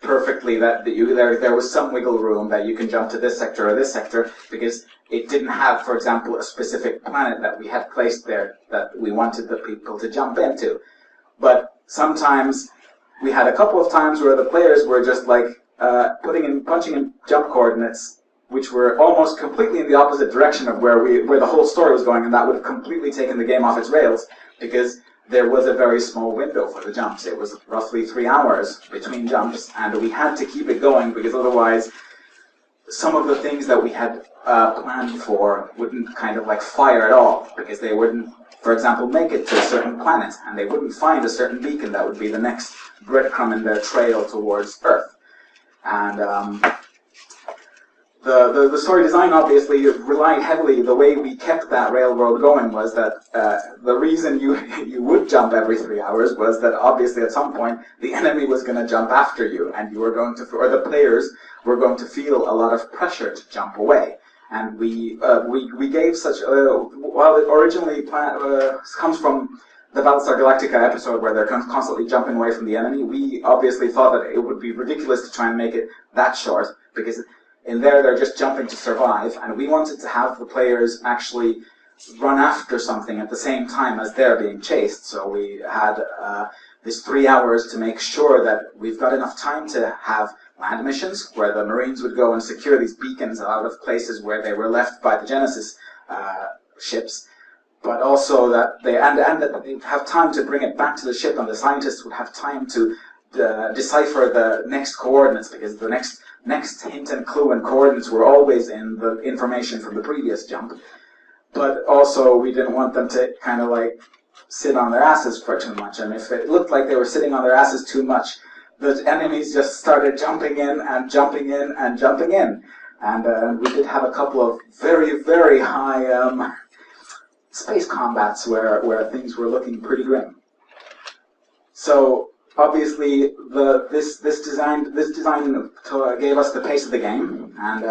perfectly, that there was some wiggle room that you can jump to this sector or this sector, because it didn't have, for example, a specific planet that we had placed there that we wanted the people to jump into. But sometimes we had a couple of times where the players were just like punching in jump coordinates which were almost completely in the opposite direction of where the whole story was going, and that would have completely taken the game off its rails, because there was a very small window for the jumps. It was roughly 3 hours between jumps, and we had to keep it going, because otherwise some of the things that we had planned for wouldn't kind of like fire at all, because they wouldn't, for example, make it to a certain planet, and they wouldn't find a certain beacon that would be the next breadcrumb in their trail towards Earth. And the story design obviously relied heavily. The way we kept that railroad going was that the reason you would jump every 3 hours was that obviously at some point the enemy was going to jump after you, and you were going to, or the players were going to feel a lot of pressure to jump away. And we gave such while it originally comes from the Battlestar Galactica episode where they're constantly jumping away from the enemy. We obviously thought that it would be ridiculous to try and make it that short, because in there they're just jumping to survive, and we wanted to have the players actually run after something at the same time as they're being chased. So we had this 3 hours to make sure that we've got enough time to have land missions where the Marines would go and secure these beacons out of places where they were left by the Genesis ships, but also that that they'd have time to bring it back to the ship, and the scientists would have time to decipher the next coordinates, because the next hint and clue and coordinates were always in the information from the previous jump. But also we didn't want them to kind of like sit on their asses for too much, and if it looked like they were sitting on their asses too much, the enemies just started jumping in and jumping in and jumping in. And we did have a couple of very, very high space combats where things were looking pretty grim. So obviously this design gave us the pace of the game, and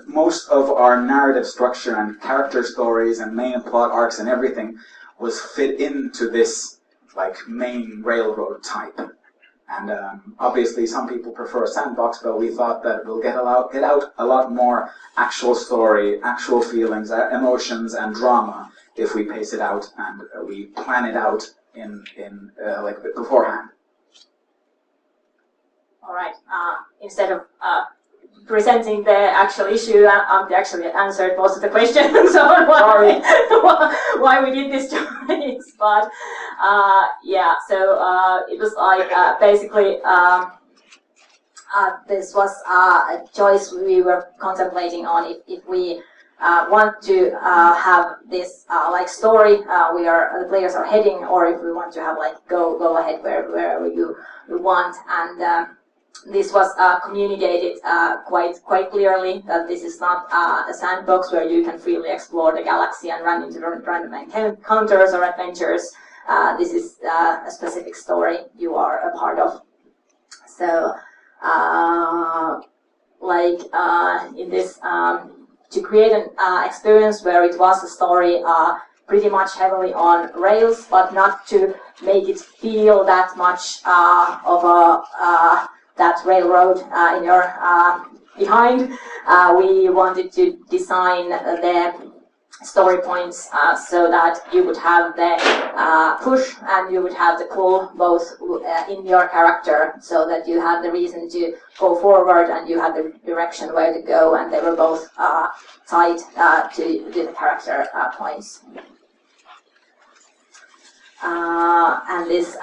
most of our narrative structure and character stories and main plot arcs and everything was fit into this like main railroad type. And obviously some people prefer a sandbox, but we thought that we'll get out a lot more actual story, actual feelings, emotions, and drama if we pace it out and we plan it out in like beforehand. All right. Instead of presenting the actual issue, Antti actually answered most of the questions on why we did this choice. But yeah, so it was like basically this was a choice we were contemplating on if we want to have this like story where the players are heading, or if we want to have like go ahead wherever you want. And this was communicated quite clearly that this is not a sandbox where you can freely explore the galaxy and run into random encounters or adventures. This is a specific story you are a part of. So, in this, to create an experience where it was a story pretty much heavily on rails, but not to make it feel that much of a that railroad in your behind. We wanted to design the story points so that you would have the push and you would have the pull both in your character, so that you have the reason to go forward and you have the direction where to go, and they were both tied to the character points. And this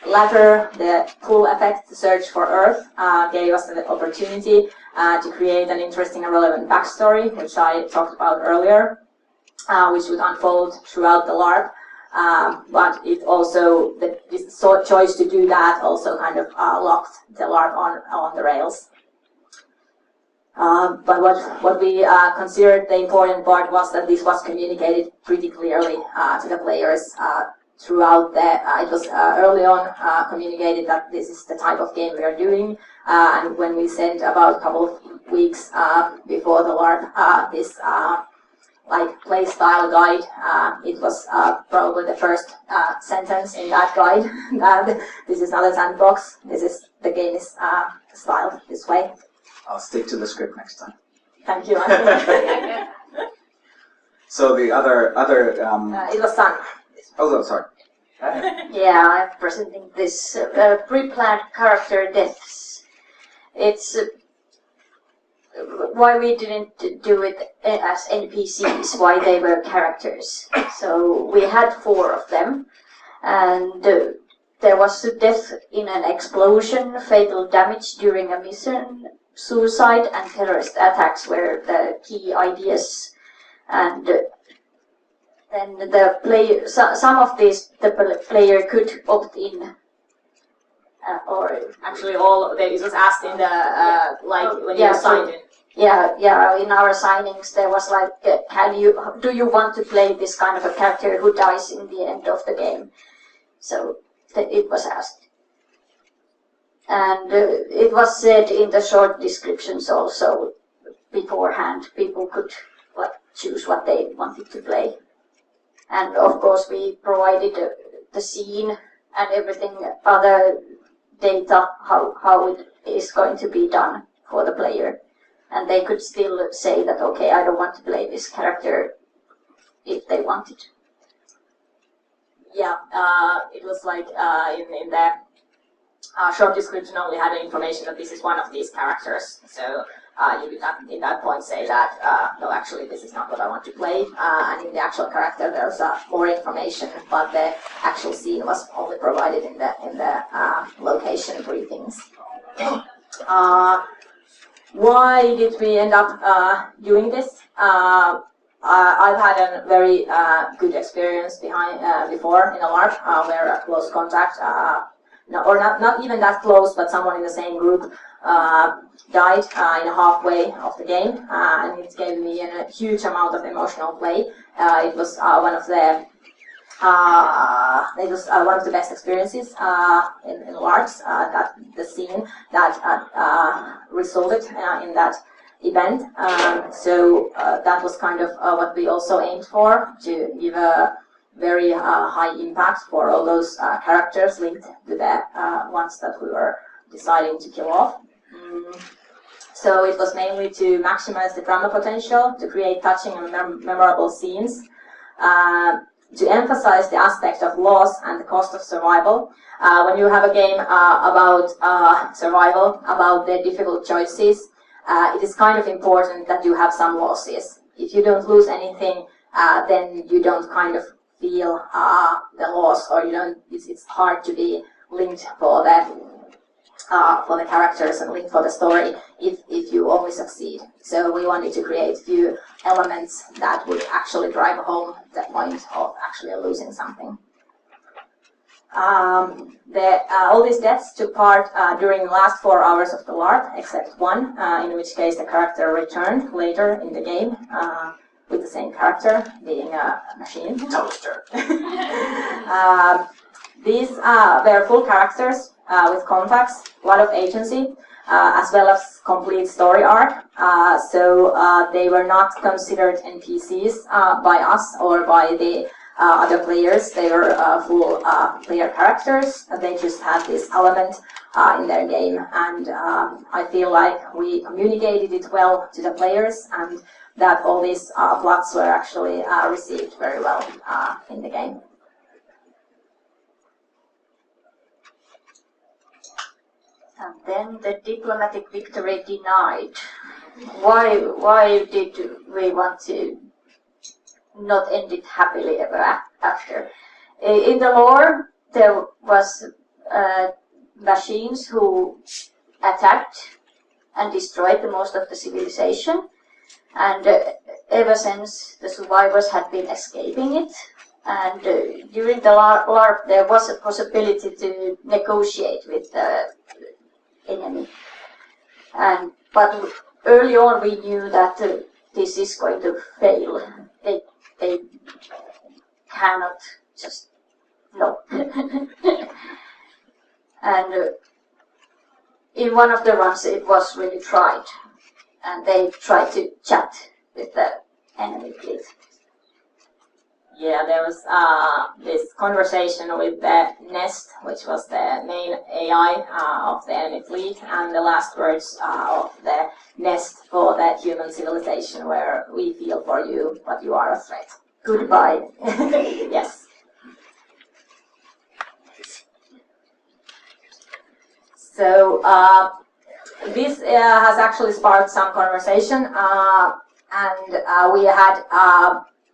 latter, the pull effect, the search for Earth, gave us the opportunity to create an interesting and relevant backstory, which I talked about earlier, which would unfold throughout the LARP. But it also, this choice to do that also kind of locked the LARP on the rails. But what we considered the important part was that this was communicated pretty clearly to the players throughout it was early on communicated that this is the type of game we are doing, and when we sent about a couple of weeks before the LARP this like play style guide, it was probably the first sentence in that guide that this is not a sandbox, the game is styled this way. I'll stick to the script next time. Thank you, Antti. So the other it was Sanna. Oh, sorry. Yeah, I'm presenting this pre-planned character deaths. It's why we didn't do it as NPCs, why they were characters. So we had 4 of them, and there was a death in an explosion, fatal damage during a mission, suicide, and terrorist attacks were the key ideas. And then the player, some of these, the player could opt in, or Actually, all of it was asked in the when you signed in. Yeah. In our signings, there was like, do you want to play this kind of a character who dies in the end of the game? So it was asked, and it was said in the short descriptions also beforehand. People could choose what they wanted to play. And of course we provided the scene and everything, other data, how it is going to be done for the player. And they could still say that, okay, I don't want to play this character if they wanted. Yeah, it was like in the short description only had the information that this is one of these characters. So you could at that point say that, no, actually this is not what I want to play. And in the actual character there's more information, but the actual scene was only provided in the location briefings. Why did we end up doing this? I've had a very good experience before in a LARP where a close contact, not even that close, but someone in the same group died in halfway of the game, and it gave me a huge amount of emotional play. It was one of the best experiences in LARPs. That the scene that resulted in that event. So that was kind of what we also aimed for, to give a very high impact for all those characters linked to the ones that we were deciding to kill off. So it was mainly to maximize the drama potential, to create touching and memorable scenes, to emphasize the aspect of loss and the cost of survival. When you have a game about survival, about the difficult choices, it is kind of important that you have some losses. If you don't lose anything, then you don't kind of feel the loss, or you don't. It's hard to be linked for the characters and linked for the story if you only succeed. So we wanted to create a few elements that would actually drive home the point of actually losing something. All these deaths took part during the last 4 hours of the LARP, except one, in which case the character returned later in the game with the same character, being a machine. Toaster. These were full characters with contacts, a lot of agency, as well as complete story arc. So they were not considered NPCs by us or by the other players. They were full player characters. They just had this element in their game, and I feel like we communicated it well to the players, and that all these plots were actually received very well in the game. And then the diplomatic victory denied. Why did we want to not end it happily ever after? In the lore, there was machines who attacked and destroyed the most of the civilization, and ever since the survivors had been escaping it. And during the LARP, there was a possibility to negotiate with the enemy. But early on, we knew that this is going to fail. They cannot just no. And in one of the runs, it was really tried, and they tried to chat with the enemy fleet. Yeah, there was this conversation with the Nest, which was the main AI of the enemy fleet, and the last words of the Nest for the human civilization were, "We feel for you, but you are a threat. Goodbye." Yes. So this has actually sparked some conversation, and we had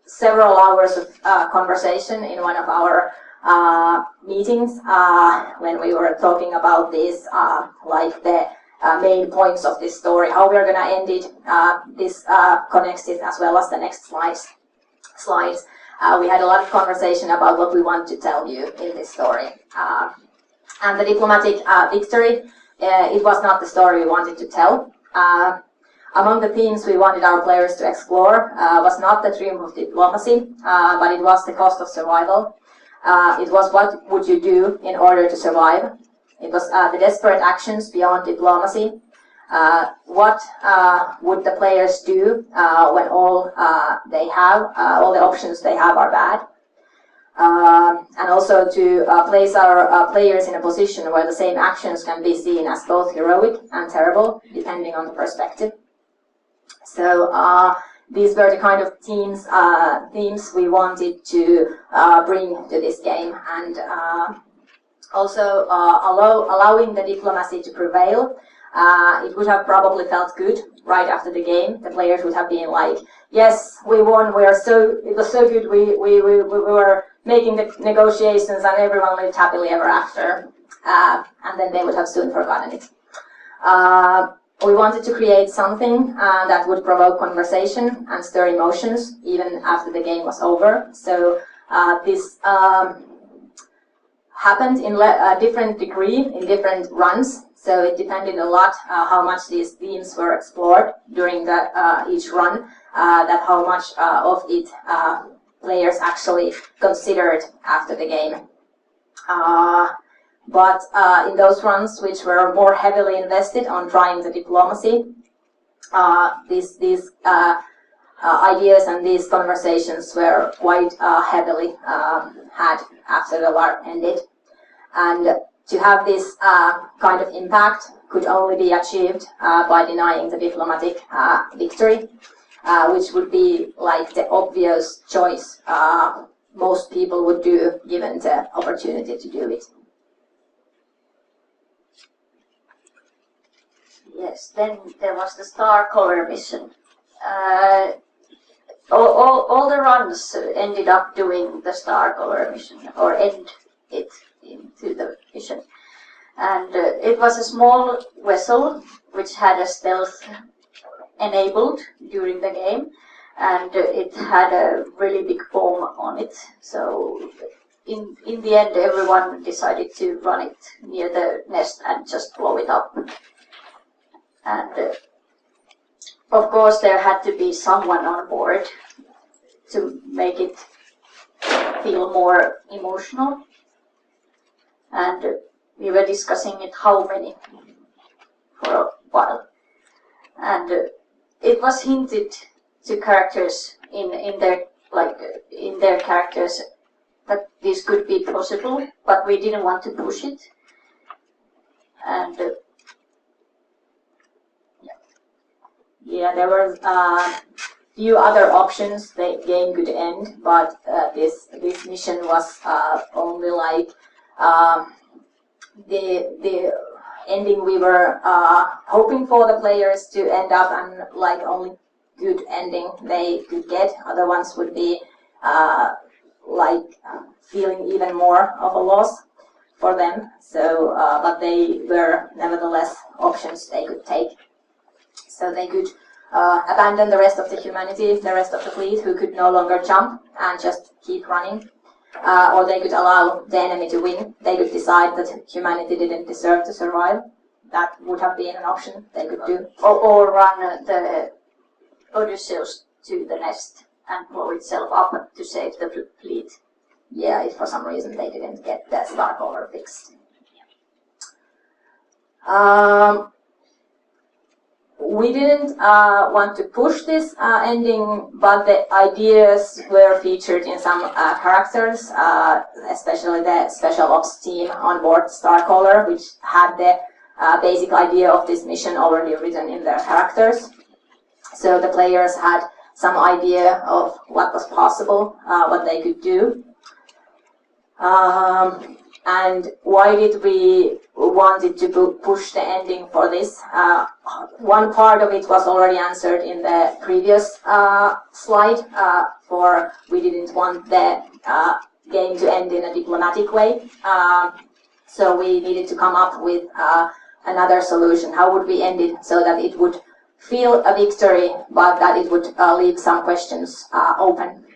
several hours of conversation in one of our meetings when we were talking about this, like the main points of this story, how we're going to end it. This connects it as well as the next slides. We had a lot of conversation about what we want to tell you in this story. And the diplomatic victory, it was not the story we wanted to tell. Among the themes we wanted our players to explore was not the triumph of diplomacy, but it was the cost of survival. It was what would you do in order to survive. It was the desperate actions beyond diplomacy. what would the players do when all the options they have are bad. And also to place our players in a position where the same actions can be seen as both heroic and terrible, depending on the perspective. So these were the kind of themes we wanted to bring to this game, and also allowing the diplomacy to prevail. It would have probably felt good right after the game. The players would have been like, "Yes, we won. It was so good. We were making the negotiations, and everyone lived happily ever after." And then they would have soon forgotten it. We wanted to create something that would provoke conversation and stir emotions even after the game was over. So this happened in a different degree in different runs. So it depended a lot how much these themes were explored during each run, that how much of it players actually considered after the game. But in those runs which were more heavily invested on trying the diplomacy, these ideas and these conversations were quite heavily had after the LARP ended. And to have this kind of impact could only be achieved by denying the diplomatic victory, which would be like the obvious choice most people would do given the opportunity to do it. Yes, then there was the Star Color mission. All the runs ended up doing the Star Color mission, or end it into the mission. And it was a small vessel which had a stealth enabled during the game, and it had a really big bomb on it. So in the end, everyone decided to run it near the nest and just blow it up. And of course, there had to be someone on board to make it feel more emotional. And we were discussing it how many for a while. And it was hinted to characters in their characters that this could be possible, but we didn't want to push it. And there were few other options the game could end, but this mission was only like the ending we were hoping for the players to end up, and like only good ending they could get. Other ones would be feeling even more of a loss for them. So, but they were nevertheless options they could take. So they could abandon the rest of the humanity, the rest of the fleet, who could no longer jump and just keep running. Or they could allow the enemy to win. They could decide that humanity didn't deserve to survive. That would have been an option they could do. Or run the Odysseus to the nest and blow itself up to save the fleet. Yeah, if for some reason they didn't get the Star Color fixed. We didn't want to push this ending, but the ideas were featured in some characters, especially the special ops team on board Star Color, which had the basic idea of this mission already written in their characters. So the players had some idea of what was possible, what they could do. And why did we wanted to push the ending for this? One part of it was already answered in the previous slide, for we didn't want the game to end in a diplomatic way. So we needed to come up with another solution. How would we end it so that it would feel a victory, but that it would leave some questions open?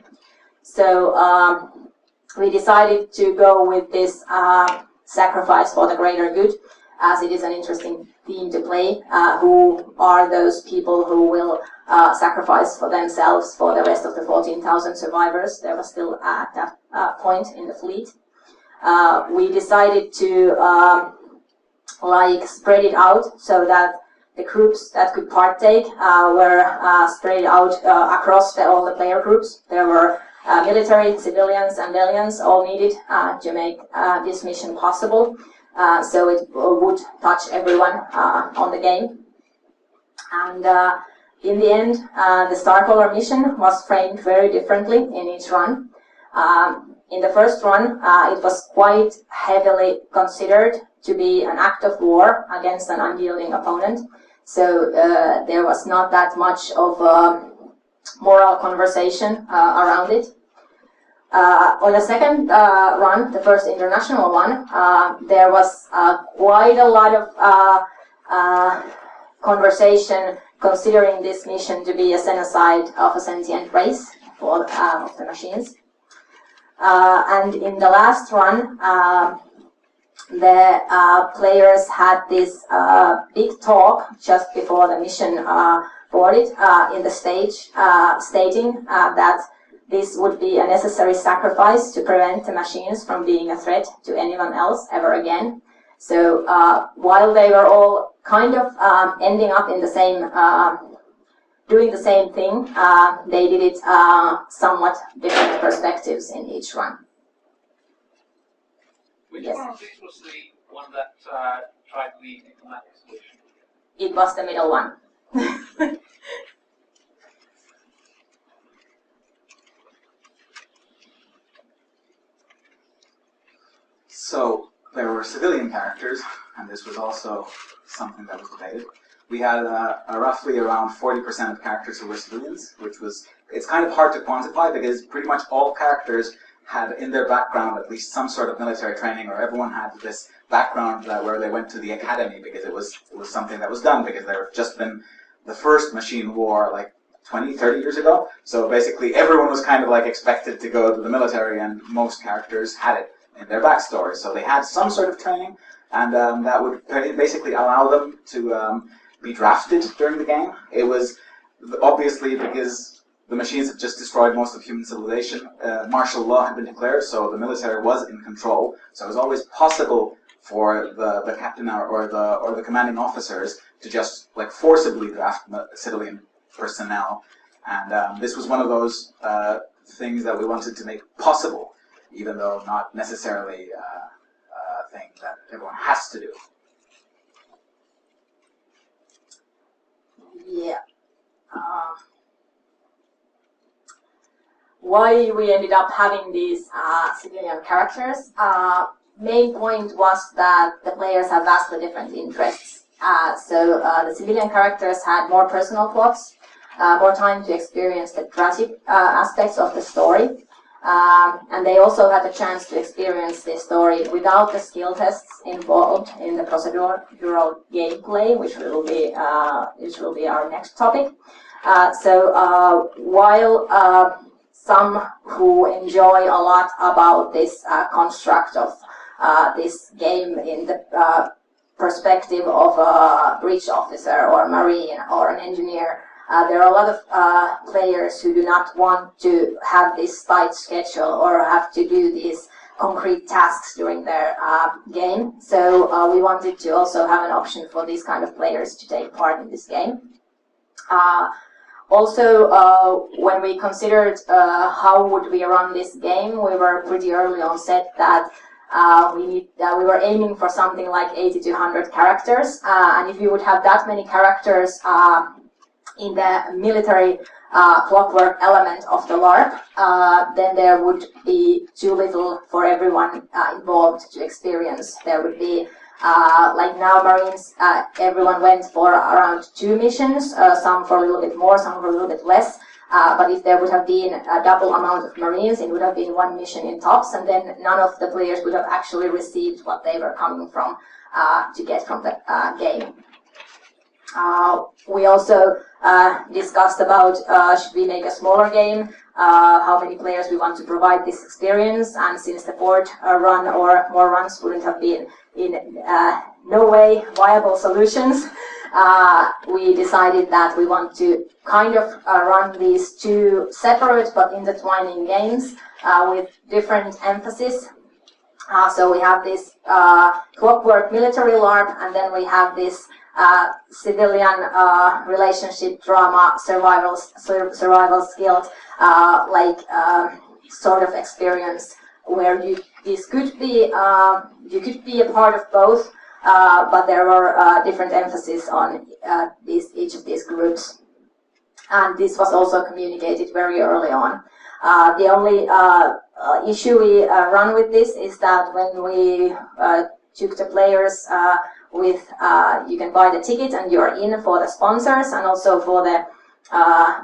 So we decided to go with this sacrifice for the greater good, as it is an interesting theme to play. Who are those people who will sacrifice for themselves for the rest of the 14,000 survivors? There was still at that point in the fleet. We decided to spread it out so that the groups that could partake were spread out across all the player groups. There were military, civilians, and aliens all needed to make this mission possible. So it would touch everyone on the game. And in the end, the Starcaller mission was framed very differently in each run. In the first run, it was quite heavily considered to be an act of war against an unyielding opponent. So there was not that much of a moral conversation around it. On the second run, the first international one, there was quite a lot of conversation considering this mission to be a genocide of a sentient race of the machines. And in the last run, the players had this big talk just before the mission boarded in the stage, stating that this would be a necessary sacrifice to prevent the machines from being a threat to anyone else ever again. So while they were all kind of ending up in the same, doing the same thing, they did it somewhat different perspectives in each run. Which Yes. one of these was the one that tried the diplomatic solution? It was the middle one. So there were civilian characters, and this was also something that was debated. We had roughly around 40% of characters who were civilians, which was, it's kind of hard to quantify because pretty much all characters had in their background at least some sort of military training, or everyone had this background where they went to the academy because it was something that was done because there had just been the first machine war like 20, 30 years ago. So basically everyone was kind of like expected to go to the military, and most characters had it in their backstory. So they had some sort of training, and that would basically allow them to be drafted during the game. It was obviously because the machines had just destroyed most of human civilization. Martial law had been declared, so the military was in control. So it was always possible for the captain or the commanding officers to just like forcibly draft civilian personnel. And this was one of those things that we wanted to make possible, even though not necessarily a thing that everyone has to do. Yeah. Why we ended up having these civilian characters? Main point was that the players have vastly different interests. So the civilian characters had more personal plots, more time to experience the tragic aspects of the story. And they also had the chance to experience this story without the skill tests involved in the procedural gameplay, which will be our next topic. So while some who enjoy a lot about this construct of this game in the perspective of a bridge officer or a marine or an engineer, there are a lot of players who do not want to have this tight schedule or have to do these concrete tasks during their game. So we wanted to also have an option for these kind of players to take part in this game. Also, when we considered how would we run this game, we were pretty early on set that we were aiming for something like 80 to 100 characters, and if you would have that many characters in the military clockwork element of the LARP, then there would be too little for everyone involved to experience. There would be, like now Marines, everyone went for around 2 missions, some for a little bit more, some for a little bit less. But if there would have been a double amount of Marines, it would have been 1 mission in tops, and then none of the players would have actually received what they were coming from to get from the game. We also discussed about should we make a smaller game, how many players we want to provide this experience, and since the 4th run or more runs wouldn't have been in no way viable solutions, we decided that we want to kind of run these 2 separate but intertwining games with different emphasis. So we have this clockwork military LARP, and then we have this civilian relationship drama, survival skills, sort of experience where you could be a part of both, but there were different emphasis on each of these groups, and this was also communicated very early on. The only issue we run with this is that when we took the players with you can buy the ticket and you're in for the sponsors and also for the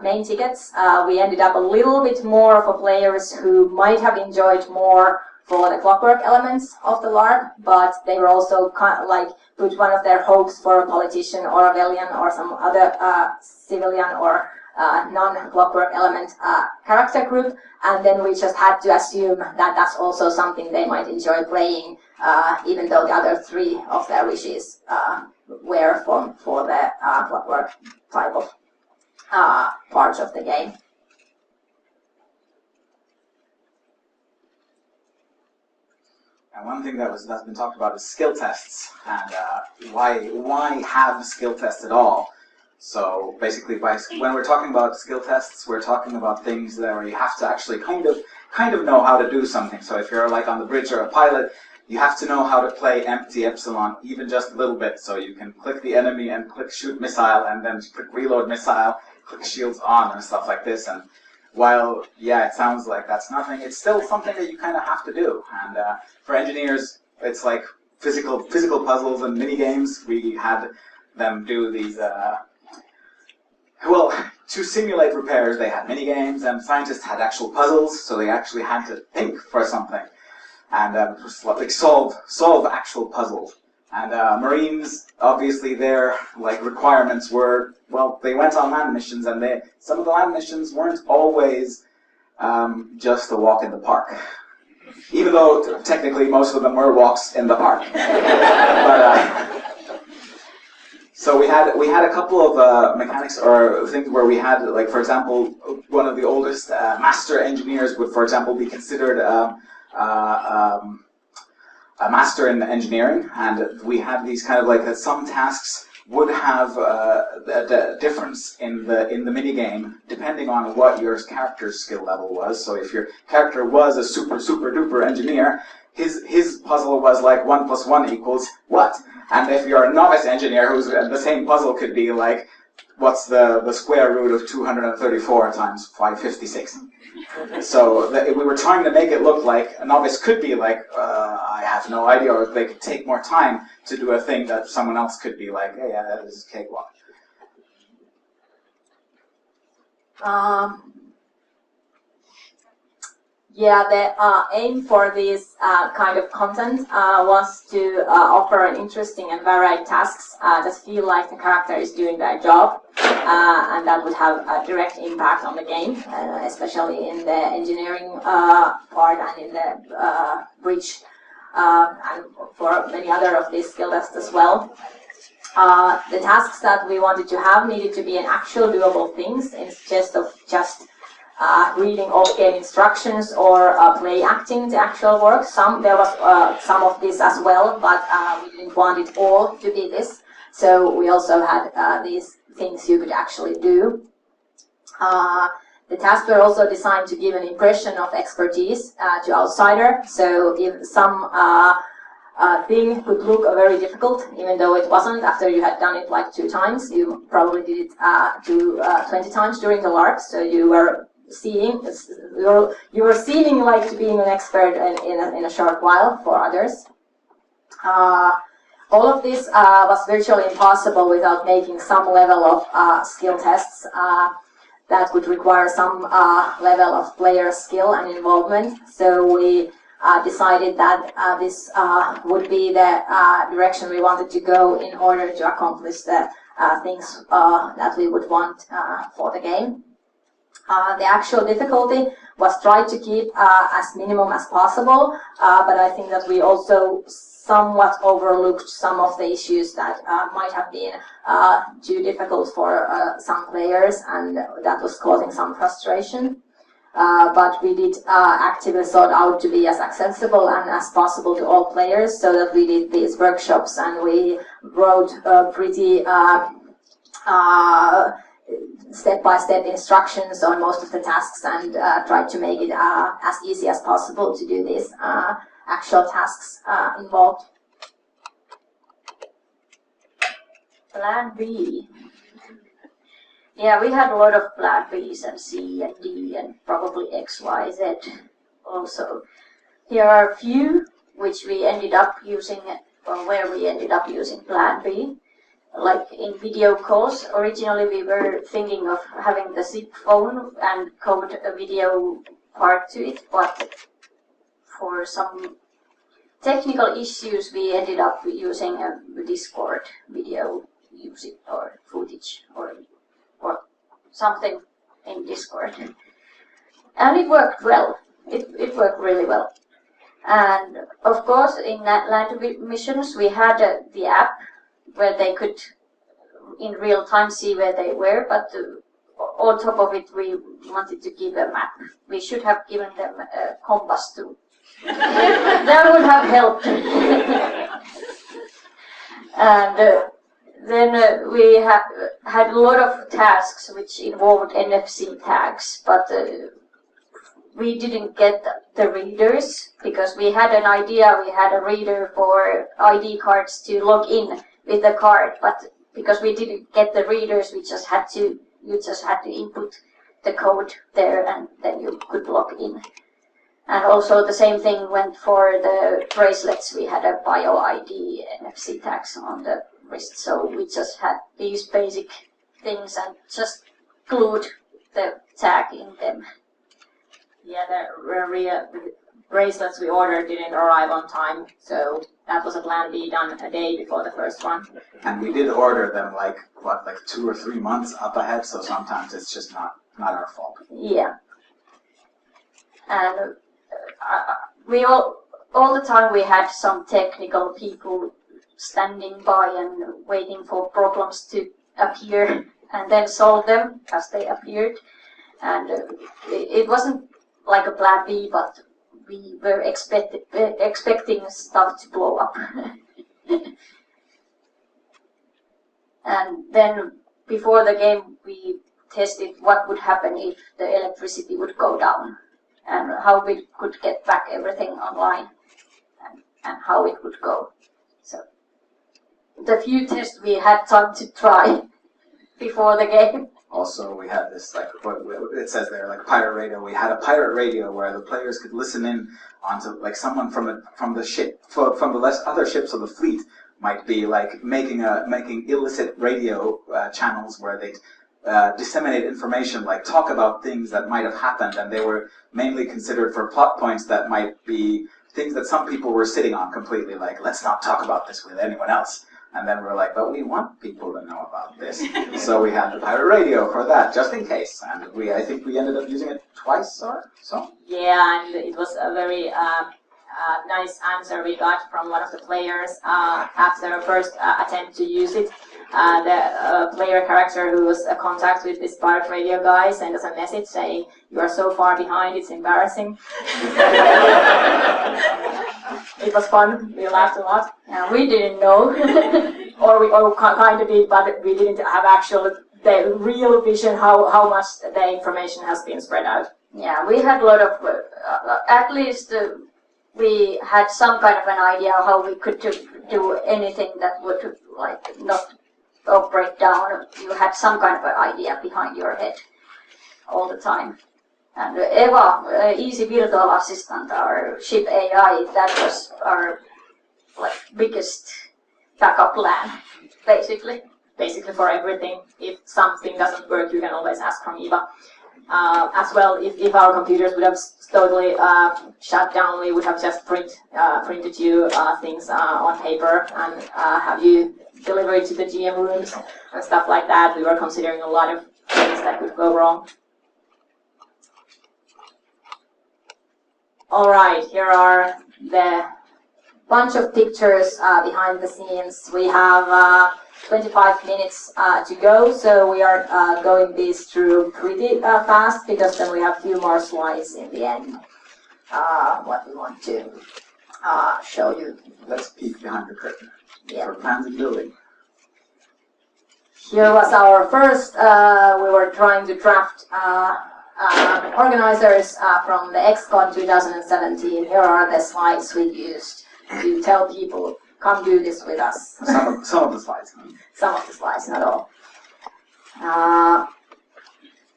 main tickets, we ended up a little bit more for players who might have enjoyed more for the clockwork elements of the LARP, but they were also put one of their hopes for a politician or a valiant or some other civilian or non-clockwork element character group, and then we just had to assume that that's also something they might enjoy playing, even though the other three of their wishes were for the clockwork type of parts of the game. And one thing that's been talked about is skill tests, and why have skill tests at all? So basically, when we're talking about skill tests, we're talking about things where you have to actually kind of know how to do something. So if you're like on the bridge or a pilot, you have to know how to play empty epsilon, even just a little bit. So you can click the enemy and click shoot missile, and then click reload missile, click shields on, and stuff like this. And while, yeah, it sounds like that's nothing, it's still something that you kind of have to do. And for engineers, it's like physical puzzles and mini games. We had them do these. To simulate repairs, they had mini games, and scientists had actual puzzles, so they actually had to think for something, and like solve actual puzzles. And Marines, obviously, their requirements were, well, they went on land missions, and some of the land missions weren't always just a walk in the park, even though technically most of them were walks in the park. So we had a couple of mechanics or things where we had, like, for example, one of the oldest master engineers would, for example, be considered a master in engineering, and we had these kind of some tasks would have a difference in the mini game depending on what your character's skill level was. So if your character was a super duper engineer, his puzzle was like 1 + 1 equals what? And if you're a novice engineer, the same puzzle could be like, what's the square root of 234 times 556? So we were trying to make it look like a novice could be like, I have no idea, or they could take more time to do a thing that someone else could be like, hey, yeah, that is a cakewalk. Yeah, the aim for this kind of content was to offer an interesting and varied tasks that feel like the character is doing their job, and that would have a direct impact on the game, especially in the engineering part and in the bridge, and for many other of these skill tests as well. The tasks that we wanted to have needed to be an actual doable things instead of just reading off-game instructions or play acting the actual work. There was some of this as well, but we didn't want it all to be this. So we also had these things you could actually do. The tasks were also designed to give an impression of expertise to outsider. So if some thing could look very difficult, even though it wasn't, after you had done it like 2 times, you probably did it 20 times during the LARP, so you were seeming like being an expert in a short while for others. All of this was virtually impossible without making some level of skill tests that would require some level of player skill and involvement. So we decided that this would be the direction we wanted to go in order to accomplish the things that we would want for the game. The actual difficulty was tried to keep as minimum as possible, but I think that we also somewhat overlooked some of the issues that might have been too difficult for some players, and that was causing some frustration. But we did actively sought out to be as accessible and as possible to all players, so that we did these workshops and we wrote pretty step-by-step instructions on most of the tasks and tried to make it as easy as possible to do these actual tasks involved. Plan B. Yeah, we had a lot of plan Bs and C and D and probably X, Y, Z also. Here are a few which we ended up using, or where we ended up using plan B. Like in video calls, originally we were thinking of having the zip phone and code a video part to it, but for some technical issues we ended up using a Discord video music or footage or something in Discord. And it worked well. It worked really well. And of course in land missions we had the app where they could in real time see where they were, but on top of it we wanted to give a map. We should have given them a compass too. That would have helped. And then we had a lot of tasks which involved NFC tags, but we didn't get the readers because we had an idea, we had a reader for ID cards to log in with the card, but because we didn't get the readers, you just had to input the code there and then you could log in. And also the same thing went for the bracelets. We had a bio ID NFC tags on the wrist, so we just had these basic things and just glued the tag in them. Yeah, the bracelets we ordered didn't arrive on time, so that was a plan B done a day before the first one. And we did order them like 2 or 3 months up ahead, so sometimes it's just not our fault. Yeah. And we all the time we had some technical people standing by and waiting for problems to appear and then solve them as they appeared. And it wasn't like a plan B, but we were expecting stuff to blow up. And then before the game we tested what would happen if the electricity would go down and how we could get back everything online and how it would go. So the few tests we had time to try before the game. Also, we had this, like, what it says there, like pirate radio. We had a pirate radio where the players could listen in onto, like, someone from the ship, from the other ships of the fleet might be, like, making illicit radio channels where they disseminate information, like talk about things that might have happened, and they were mainly considered for plot points that might be things that some people were sitting on completely, like, let's not talk about this with anyone else. And then we're like, but we want people to know about this. So we had the pirate radio for that, just in case. And I think we ended up using it twice or so. Yeah, and it was a very nice answer we got from one of the players after our first attempt to use it. The player character who was in contact with this pirate radio guy sent us a message saying, "You are so far behind, it's embarrassing." It was fun. We laughed a lot. We didn't know, or kind of did, but we didn't have the real vision how much the information has been spread out. Yeah, we had a lot of, at least we had some kind of an idea how we could do anything that would like not break down. You had some kind of an idea behind your head all the time. And Eva, easy virtual assistant, our ship AI, that was our biggest backup plan, basically. Basically for everything. If something doesn't work, you can always ask from Eva. As well, if our computers would have totally shut down, we would have just printed you things on paper and have you deliver it to the GM rooms and stuff like that. We were considering a lot of things that could go wrong. Alright, here are the bunch of pictures behind the scenes. We have 25 minutes to go, so we are going these through pretty fast because then we have a few more slides in the end. What we want to show you. Let's peek behind the curtain. Yeah. for plans and building. Here was our first, we were trying to draft organizers from the XCon 2017. Here are the slides we used to tell people, come do this with us. Some of the slides. Some of the slides, not all.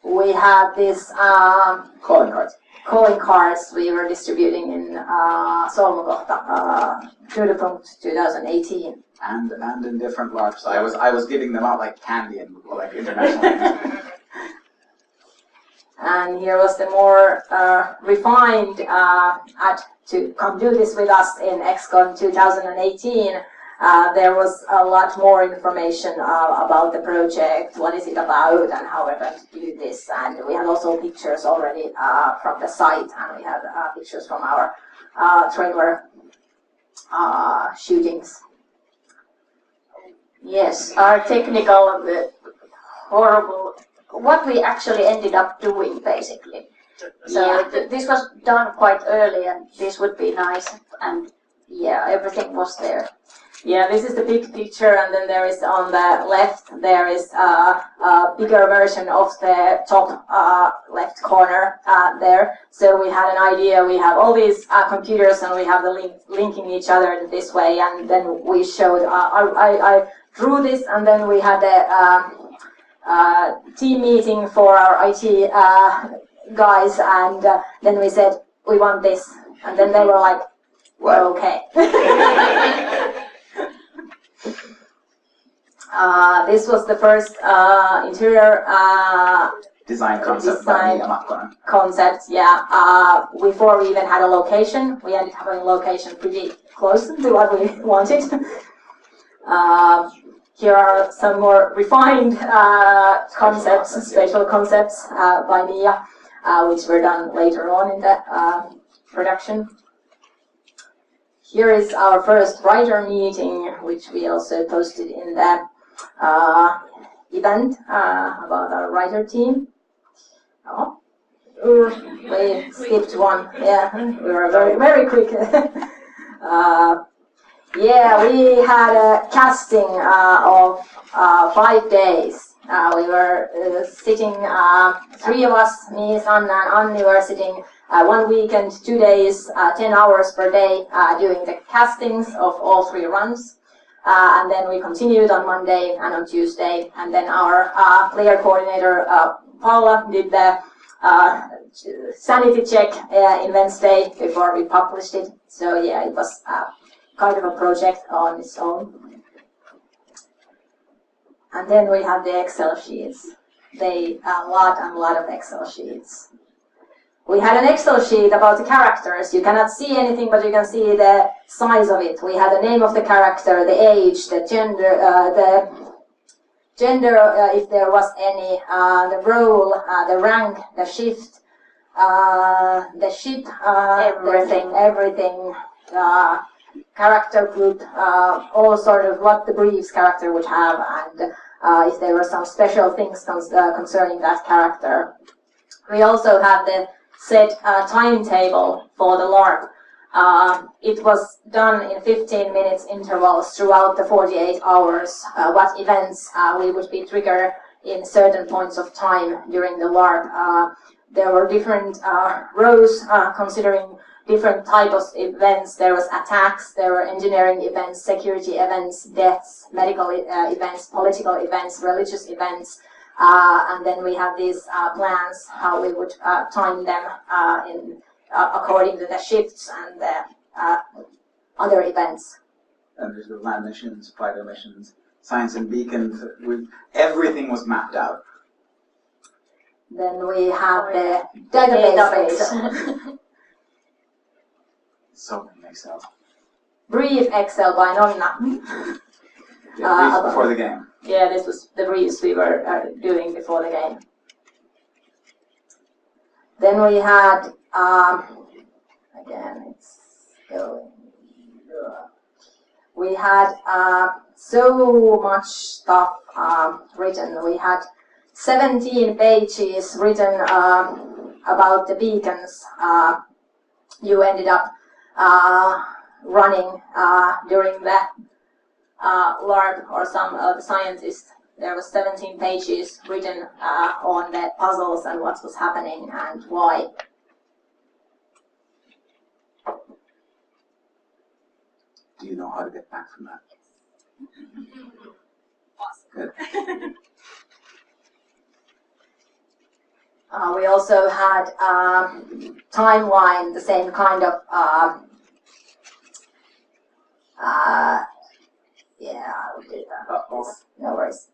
We had this Calling cards. calling cards we were distributing in Solmukohta, Knutpunkt 2018. And in different LARPs. I was giving them out like candy and like international. And here was the more refined to come do this with us in XCon 2018. There was a lot more information about the project, what is it about, and how we're going to do this. And we had also pictures already from the site, and we had pictures from our trailer shootings. Yes, our technical horrible. What we actually ended up doing, basically. So Yeah. this was done quite early, and this would be nice. And yeah, everything was there. Yeah, this is the big picture, and then there is on the left, there is a bigger version of the top left corner there. So we had an idea, we have all these computers and we have the linking each other this way, and then we showed, I drew this, and then we had a team meeting for our IT guys, and then we said, we want this, and then they were like, What? okay. This was the first interior Design concept by me, I'm not gonna. concept, yeah. Before we even had a location, we ended up having a location pretty close to what we wanted. Here are some more refined concepts, spatial concepts by Mia, which were done later on in the production. Here is our first writer meeting, which we also posted in the event about our writer team. Oh, we skipped one. Yeah, we were very, very quick. Yeah, we had a casting of 5 days. We were sitting, 3 of us, me, Sanna, and Antti, were sitting 1 weekend, 2 days, 10 hours per day, doing the castings of all 3 runs. And then we continued on Monday and on Tuesday. And then our player coordinator, Paula, did the sanity check in Wednesday before we published it. So yeah, it was kind of a project on its own. And then we have the Excel sheets. A lot of Excel sheets. We had an Excel sheet about the characters. You cannot see anything, but you can see the size of it. We had the name of the character, the age, the gender, if there was any, the role, the rank, the shift, the ship, everything, character group, all sort of what the briefs character would have, and if there were some special things concerning that character. We also had the set timetable for the LARP. It was done in 15 minutes intervals throughout the 48 hours, what events we would be triggered in certain points of time during the LARP. There were different rows considering different types of events. There was attacks, there were engineering events, security events, deaths, medical events, political events, religious events. And then we have these plans how we would time them according to the shifts and the other events. And there's the land missions, fighter missions, science and beacons. Everything was mapped out. Then we have the database. So many Excel. Brief Excel by Nonna. Yeah, briefs before the game. Yeah, this was the briefs we were doing before the game. Then we had, again, it's going. We had so much stuff written. We had 17 pages written about the beacons you ended up running during the larp or some the scientist, there was 17 pages written on the puzzles and what was happening and why. Do you know how to get back from that? Good. We also had timeline, the same kind of yeah, we did that. No worries.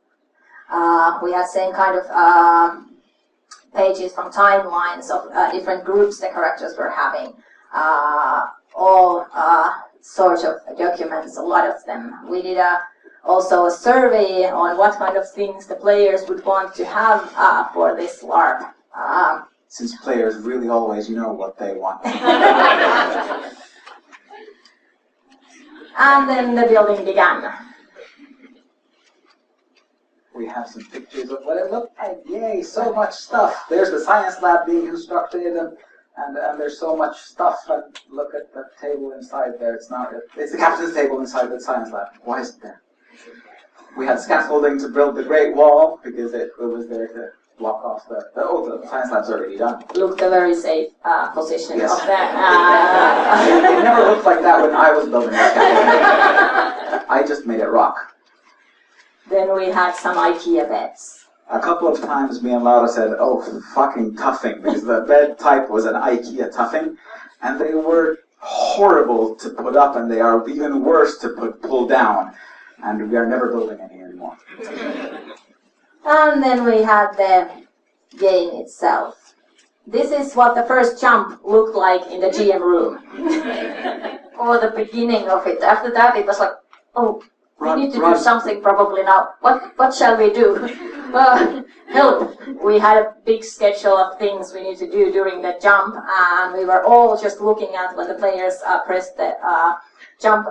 We had same kind of pages from timelines of different groups the characters were having. All sorts of documents, a lot of them. We did also a survey on what kind of things the players would want to have for this LARP. Since players really always know what they want. And then the building began. We have some pictures of what it looked like. Yay, so much stuff. There's the science lab being constructed, and there's so much stuff. And look at the table inside there. It's the captain's table inside the science lab. Why is it there? We had scaffolding to build the Great Wall because it was there to block off the science lab's already done. Looked a very safe position Yes. of that. It never looked like that when I was building the scaffolding. I just made it rock. Then we had some IKEA beds. A couple of times me and Laura said, oh, fucking tuffing, because the bed type was an IKEA tuffing, and they were horrible to put up, and they are even worse to pull down, and we are never building any anymore. And then we had the game itself. This is what the first jump looked like in the GM room. Or the beginning of it. After that, it was like, oh, we need to Run. do something probably now. What shall we do? Help! We had a big schedule of things we need to do during the jump, and we were all just looking at when the players pressed the jump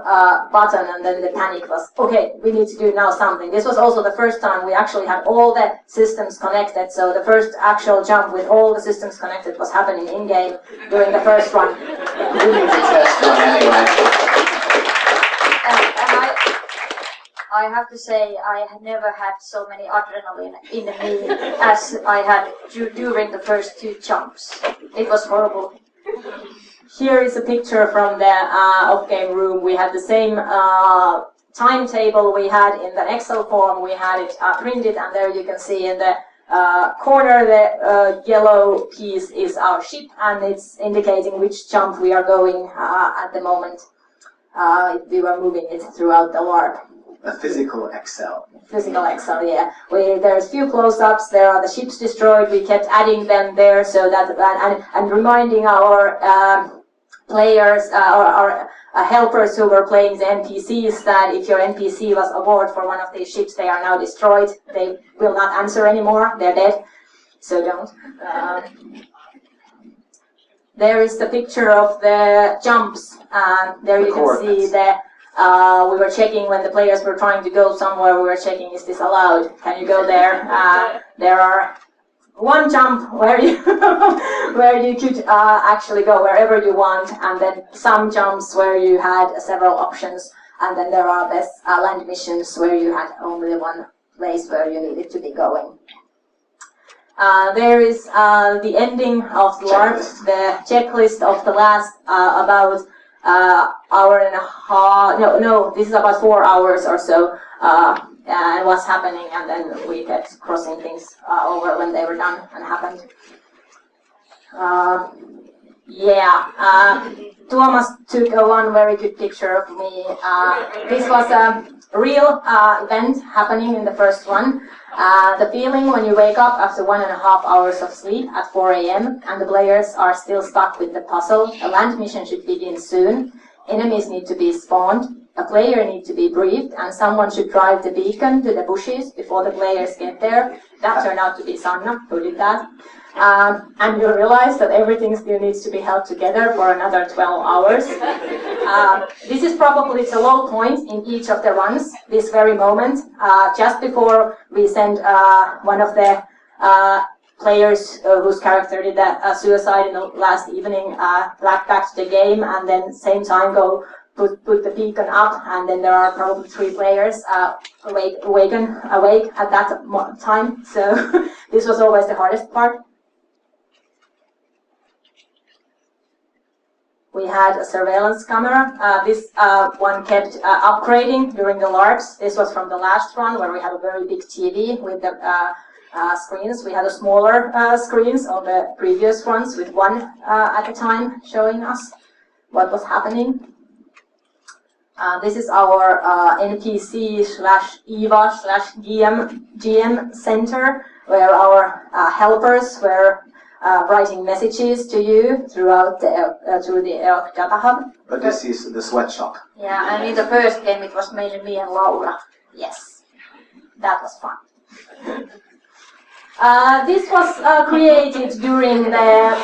button, and then the panic was, okay, we need to do now something. This was also the first time we actually had all the systems connected, so the first actual jump with all the systems connected was happening in-game during the first run. We need to test one anyway. I have to say, I had never had so many adrenaline in me as I had during the first two jumps. It was horrible. Here is a picture from the off-game room. We had the same timetable we had in the Excel form. We had it printed, and there you can see in the corner the yellow piece is our ship, and it's indicating which jump we are going at the moment. We were moving it throughout the LARP. A physical Excel. Physical Excel, yeah. There's few close-ups. There are the ships destroyed. We kept adding them there so that and reminding our players or our helpers who were playing the NPCs that if your NPC was aboard for one of these ships, they are now destroyed. They will not answer anymore. They're dead. So don't. There is the picture of the jumps. There you can see the. We were checking when the players were trying to go somewhere. We were checking, is this allowed? Can you go there? There are one jump where you where you could actually go wherever you want, and then some jumps where you had several options, and then there are best land missions where you had only one place where you needed to be going. There is the ending of the LARP, the checklist of the last about hour and a half, no, this is about 4 hours or so, and what's happening, and then we kept crossing things over when they were done and happened. Tuomas took one very good picture of me. This was a real event happening in the first one. The feeling when you wake up after 1.5 hours of sleep at 4 a.m. and the players are still stuck with the puzzle. A land mission should begin soon. Enemies need to be spawned. A player needs to be briefed, and someone should drive the beacon to the bushes before the players get there. That turned out to be Sanna who did that. And you realize that everything still needs to be held together for another 12 hours. This is probably the low point in each of the runs, this very moment. Just before we send one of the players whose character did that suicide in the last evening back to the game, and then same time go put the beacon up, and then there are probably 3 players awake at that time. So this was always the hardest part. We had a surveillance camera. This one kept upgrading during the LARPs. This was from the last run where we had a very big TV with the screens. We had a smaller screens on the previous ones with one at a time showing us what was happening. This is our NPC/EVA/GM center where our helpers were writing messages to you throughout through the EOC data hub. Odysseus, the sweatshop. Yeah, and in the first game it was mainly me and Laura. Yes, that was fun. This was created during the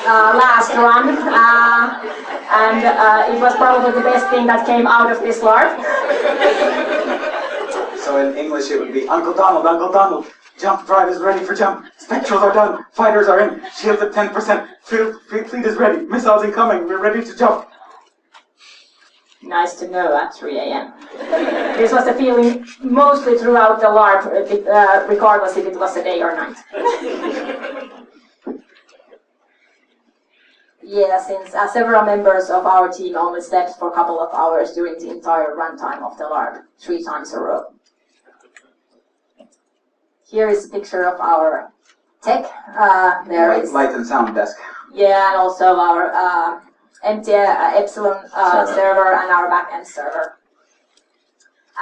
last run, and it was probably the best thing that came out of this LARP. So in English it would be, Uncle Donald, jump drive is ready for jump, spectrals are done, fighters are in, shields at 10%, fleet is ready, missiles incoming, we're ready to jump. Nice to know at 3 a.m. This was the feeling mostly throughout the LARP, regardless if it was a day or night. Yeah, since several members of our team only slept for a couple of hours during the entire runtime of the LARP, 3 times a row. Here is a picture of our tech. There is light and sound desk. Yeah, and also our empty Epsilon server and our backend server.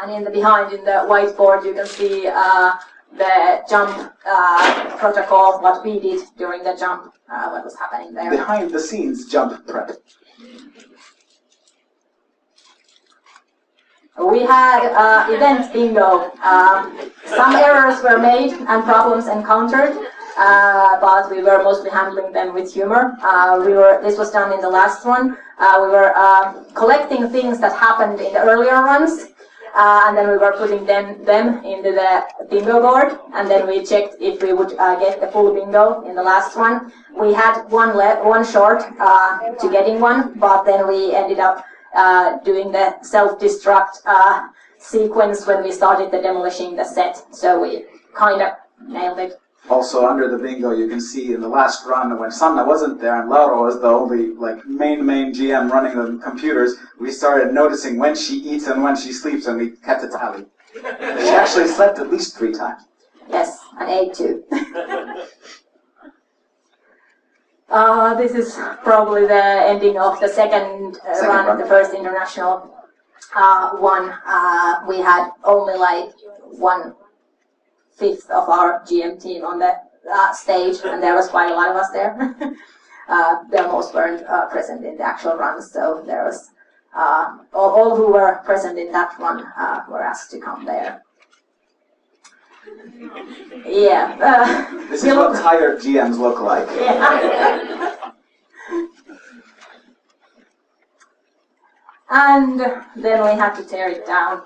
And in the behind, in the whiteboard, you can see the jump protocol, what we did during the jump, what was happening there. Behind the scenes jump prep. We had event bingo. Some errors were made and problems encountered, but we were mostly handling them with humor. This was done in the last one. We were collecting things that happened in the earlier runs, and then we were putting them into the bingo board, and then we checked if we would get the full bingo in the last one. We had one short to getting one, but then we ended up doing the self-destruct sequence when we started the demolishing the set, so we kind of nailed it. Also under the bingo you can see in the last run when Sanna wasn't there and Laura was the only main GM running the computers, we started noticing when she eats and when she sleeps, and we kept a tally. She actually slept at least 3 times. Yes, and ate too. This is probably the ending of the second run, the first international one. We had only 1/5 of our GM team on the stage, and there was quite a lot of us there. The most weren't present in the actual run, so there was all who were present in that one were asked to come there. Yeah. This is what tired GMs look like. Yeah. And then we had to tear it down.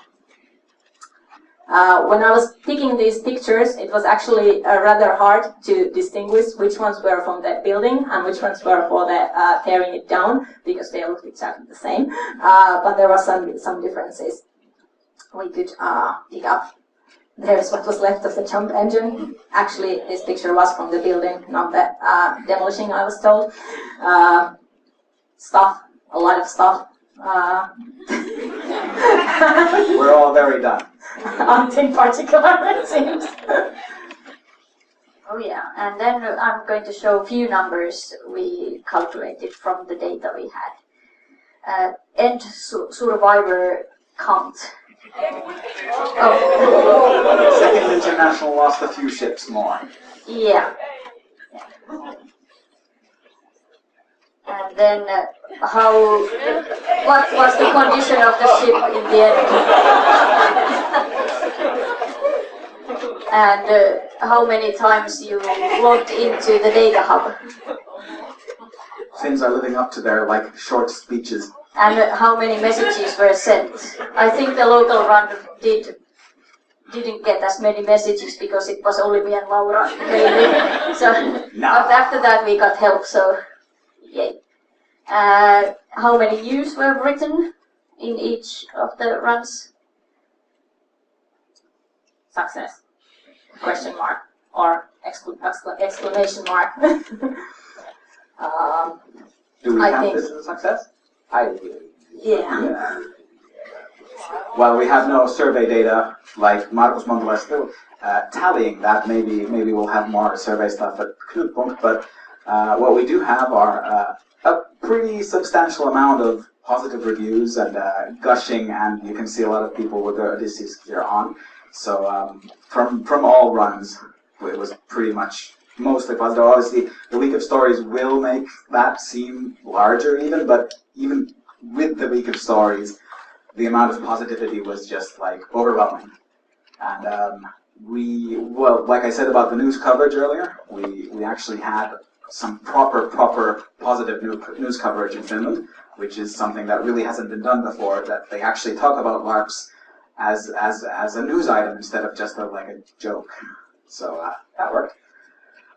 When I was picking these pictures, it was actually rather hard to distinguish which ones were from the building and which ones were for the tearing it down, because they looked exactly the same. But there were some differences we could pick up. There's what was left of the jump engine. Actually, this picture was from the building, not the demolishing, I was told. Stuff, a lot of stuff. We're all very done. Antti in particular, it seems. Oh yeah, and then I'm going to show a few numbers we calculated from the data we had. End survivor count. Oh. Second International lost a few ships more. Yeah. And then what was the condition of the ship in the end? And how many times you logged into the data hub? Finns are living up to their short speeches. And how many messages were sent? I think the local run didn't get as many messages because it was only me and Laura. So after that we got help, so yay. How many news were written in each of the runs? Success? Question mark or exclamation mark? Do we I count think- this as a success? I do. Yeah. While we have no survey data like Markus Montola is still tallying that, maybe we'll have more survey stuff at Knutpunkt, but what we do have are a pretty substantial amount of positive reviews and gushing, and you can see a lot of people with their Odysseus gear on. So from all runs, it was pretty much mostly positive. Obviously, the Week of Stories will make that seem larger even, but even with the Week of Stories, the amount of positivity was just like overwhelming. And well, like I said about the news coverage earlier, we actually had some proper positive news coverage in Finland, which is something that really hasn't been done before, that they actually talk about LARPs as a news item instead of just like a joke. So that worked.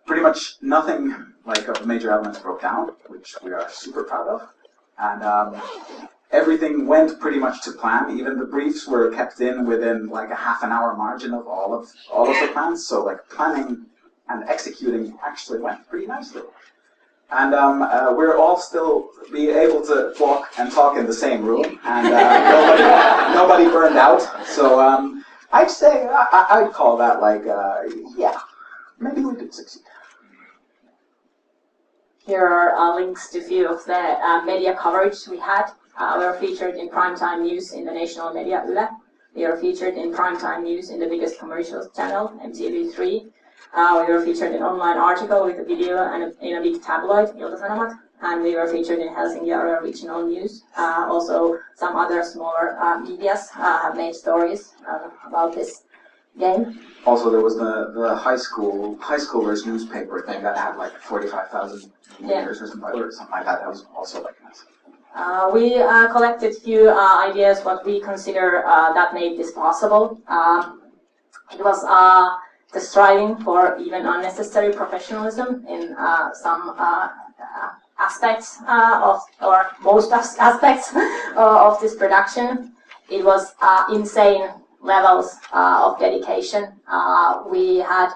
Pretty much nothing like of major elements broke down, which we are super proud of. And everything went pretty much to plan. Even the briefs were kept within like a half an hour margin of all of the plans. So like planning and executing actually went pretty nicely. And we're all still be able to walk and talk in the same room, and nobody burned out. So I'd say I'd call that like yeah, maybe we did succeed. Here are links to a few of the media coverage we had. We were featured in primetime news in the national media Yle. We were featured in primetime news in the biggest commercial channel, MTV3. We were featured in an online article with a video and in a big tabloid, Ilta-Sanomat. And we were featured in Helsinki area regional news. Also, some other smaller medias have made stories about this game. Also, there was the high schoolers newspaper thing that had like 45,000 readers or something like that. That was also like nice. We collected a few ideas what we consider that made this possible. It was the striving for even unnecessary professionalism in some aspects or most aspects of this production. It was insane levels of dedication. We had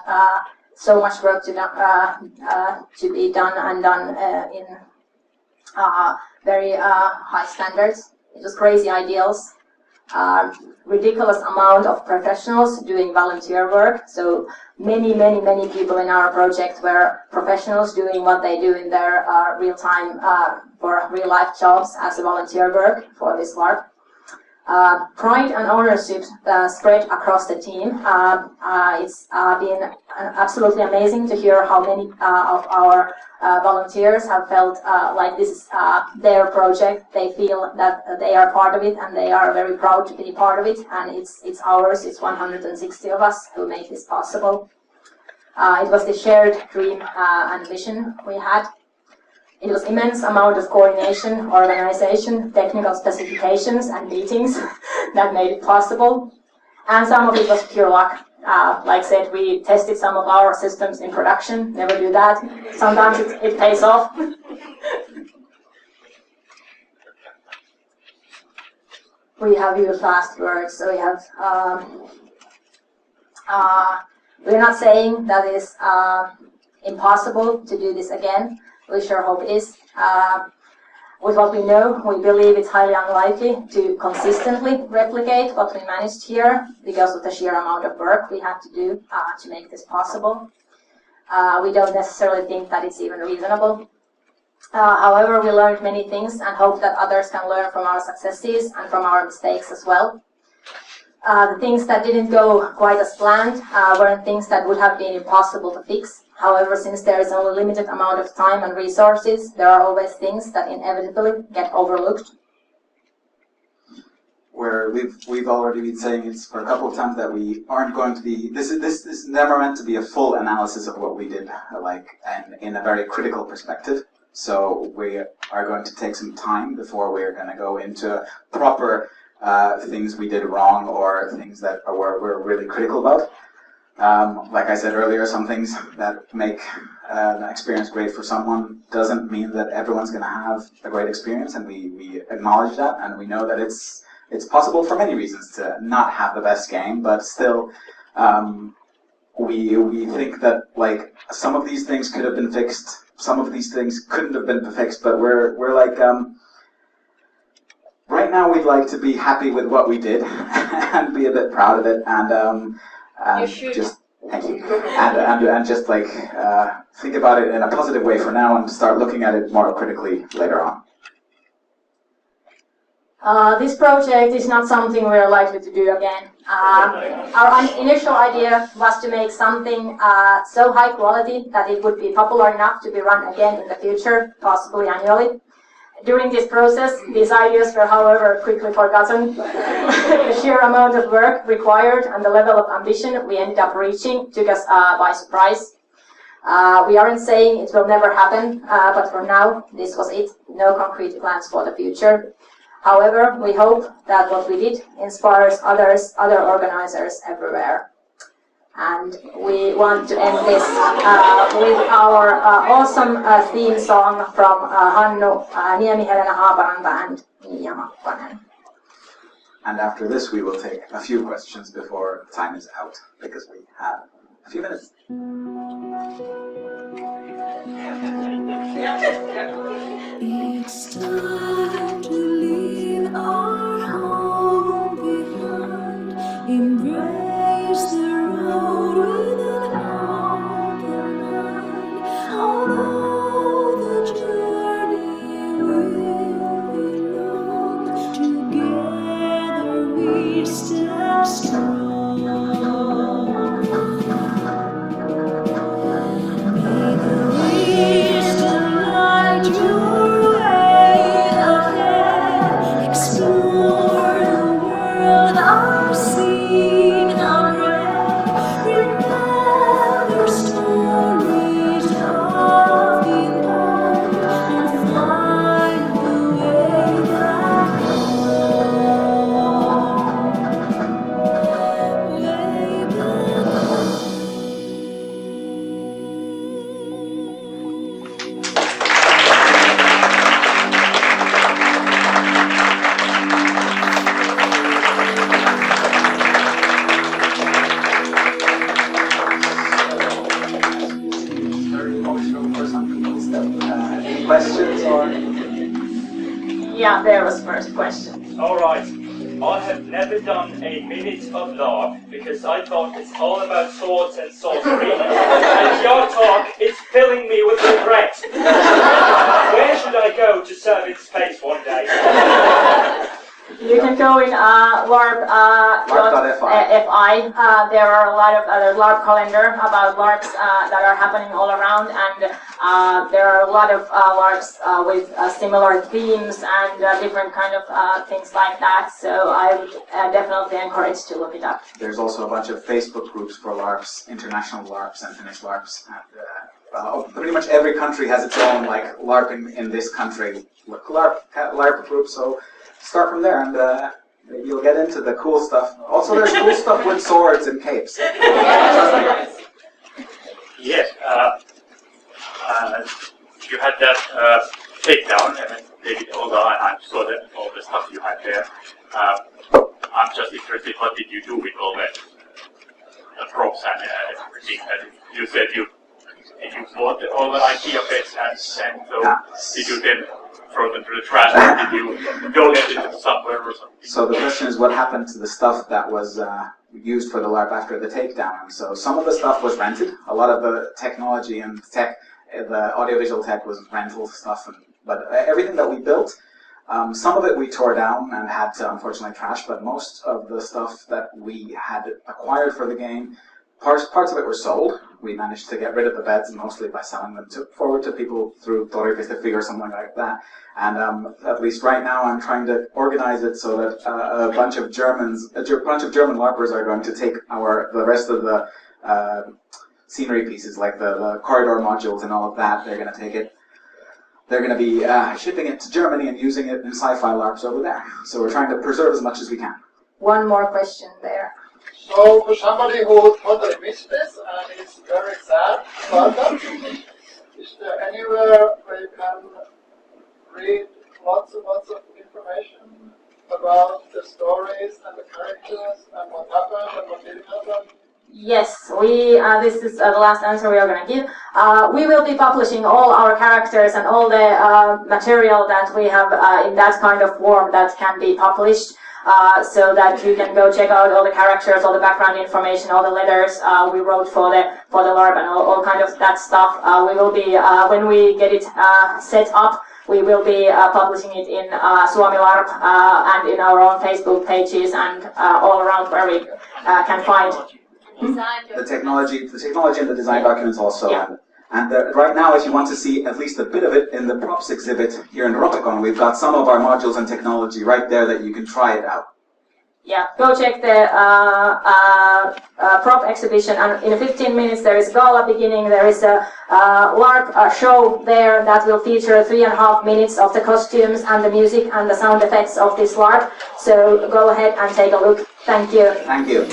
so much work to be done and done in very high standards. It was crazy ideals. Ridiculous amount of professionals doing volunteer work. So many people in our project were professionals doing what they do in their real time for real life jobs as a volunteer work for this LARP. Pride and ownership spread across the team. It's been absolutely amazing to hear how many of our volunteers have felt like this is their project. They feel that they are part of it and they are very proud to be part of it, and it's ours. It's 160 of us who make this possible. It was the shared dream and vision we had. It was immense amount of coordination, organization, technical specifications and meetings that made it possible. And some of it was pure luck. Like I said, we tested some of our systems in production, never do that. Sometimes it pays off. We have used last words, so we have, we're not saying that it's impossible to do this again. We sure hope it is. With what we know, we believe it's highly unlikely to consistently replicate what we managed here because of the sheer amount of work we had to do to make this possible. We don't necessarily think that it's even reasonable. However, we learned many things and hope that others can learn from our successes and from our mistakes as well. The things that didn't go quite as planned weren't things that would have been impossible to fix. However, since there is only a limited amount of time and resources, there are always things that inevitably get overlooked. Where we've already been saying it for a couple of times that we aren't going to be. This is never meant to be a full analysis of what we did, like, and in a very critical perspective. So we are going to take some time before we're going to go into proper things we did wrong or things that we're really critical about. Like I said earlier, some things that make an experience great for someone doesn't mean that everyone's going to have a great experience, and we acknowledge that, and we know that it's possible for many reasons to not have the best game, but still, we think that like some of these things could have been fixed, some of these things couldn't have been fixed, but we're like right now we'd like to be happy with what we did and be a bit proud of it, and just thank you, and just like think about it in a positive way for now, and start looking at it more critically later on. This project is not something we're likely to do again. Our initial idea was to make something so high quality that it would be popular enough to be run again in the future, possibly annually. During this process, these ideas were, however, quickly forgotten. The sheer amount of work required and the level of ambition we ended up reaching took us by surprise. We aren't saying it will never happen, but for now, this was it. No concrete plans for the future. However, we hope that what we did inspires other organizers everywhere. And we want to end this with our awesome theme song from Hannu, Niemi-Helena Haaparanta and Mia Makkonen. And after this, we will take a few questions before time is out, because we have a few minutes. It's time to leave our home behind, embrace the road with an open mind. Although the journey will be long, together we stand strong. May the wisdom light your way ahead. Explore the world unseen, unread. Remember stories of the old, and find the way back home. Way back home. Very emotional for some people. Any questions or? Yeah, there was first question. Alright, I have never done a minute of LARP because I thought it's all about swords and sorcery, and your talk is filling me with regret. Where should I go to serve in space one day? You can go in larp.fi. There are a lot of other LARP calendar about LARPs that are happening all around, and there are a lot of LARPs with similar themes and different kind of things like that. So I would definitely encourage to look it up. There's also a bunch of Facebook groups for LARPs, international LARPs and Finnish LARPs. And, pretty much every country has its own like LARPing in this country LARP group. So start from there, and maybe you'll get into the cool stuff. Also, there's cool stuff with swords and capes. Yes, you had that takedown, and David Olga, and I saw that all the stuff you had there. I'm just interested, what did you do with all that props and everything? You said you bought all the idea bits, and so did you then throw them to the trash, or did you donate it to somewhere or something? So the question is, what happened to the stuff that was used for the LARP after the takedown? So some of the stuff was rented. A lot of the technology and tech, the audiovisual tech, was rental stuff. But everything that we built, some of it we tore down and had to unfortunately trash. But most of the stuff that we had acquired for the game, parts of it were sold. We managed to get rid of the beds mostly by selling them forward to people through Tori.fi or something like that. And at least right now, I'm trying to organize it so that a bunch of German LARPers are going to take the rest of the scenery pieces, like the corridor modules and all of that. They're going to take it. They're going to be shipping it to Germany and using it in sci-fi LARPs over there. So we're trying to preserve as much as we can. One more question there. So for somebody who totally missed this and is very sad about that, is there anywhere where you can read lots and lots of information about the stories and the characters and what happened and what didn't happen? Yes, this is the last answer we are going to give. We will be publishing all our characters and all the material that we have in that kind of form that can be published, so that you can go check out all the characters, all the background information, all the letters we wrote for the LARP and all kind of that stuff. We will be, when we get it set up, we will be publishing it in Suomi LARP and in our own Facebook pages and all around where we can find. The technology and the design documents also. Yeah. And right now, if you want to see at least a bit of it in the props exhibit here in Ropecon, we've got some of our modules and technology right there that you can try it out. Yeah, go check the prop exhibition, and in 15 minutes there is a gala beginning. There is a LARP show there that will feature 3.5 minutes of the costumes and the music and the sound effects of this LARP. So go ahead and take a look. Thank you. Thank you.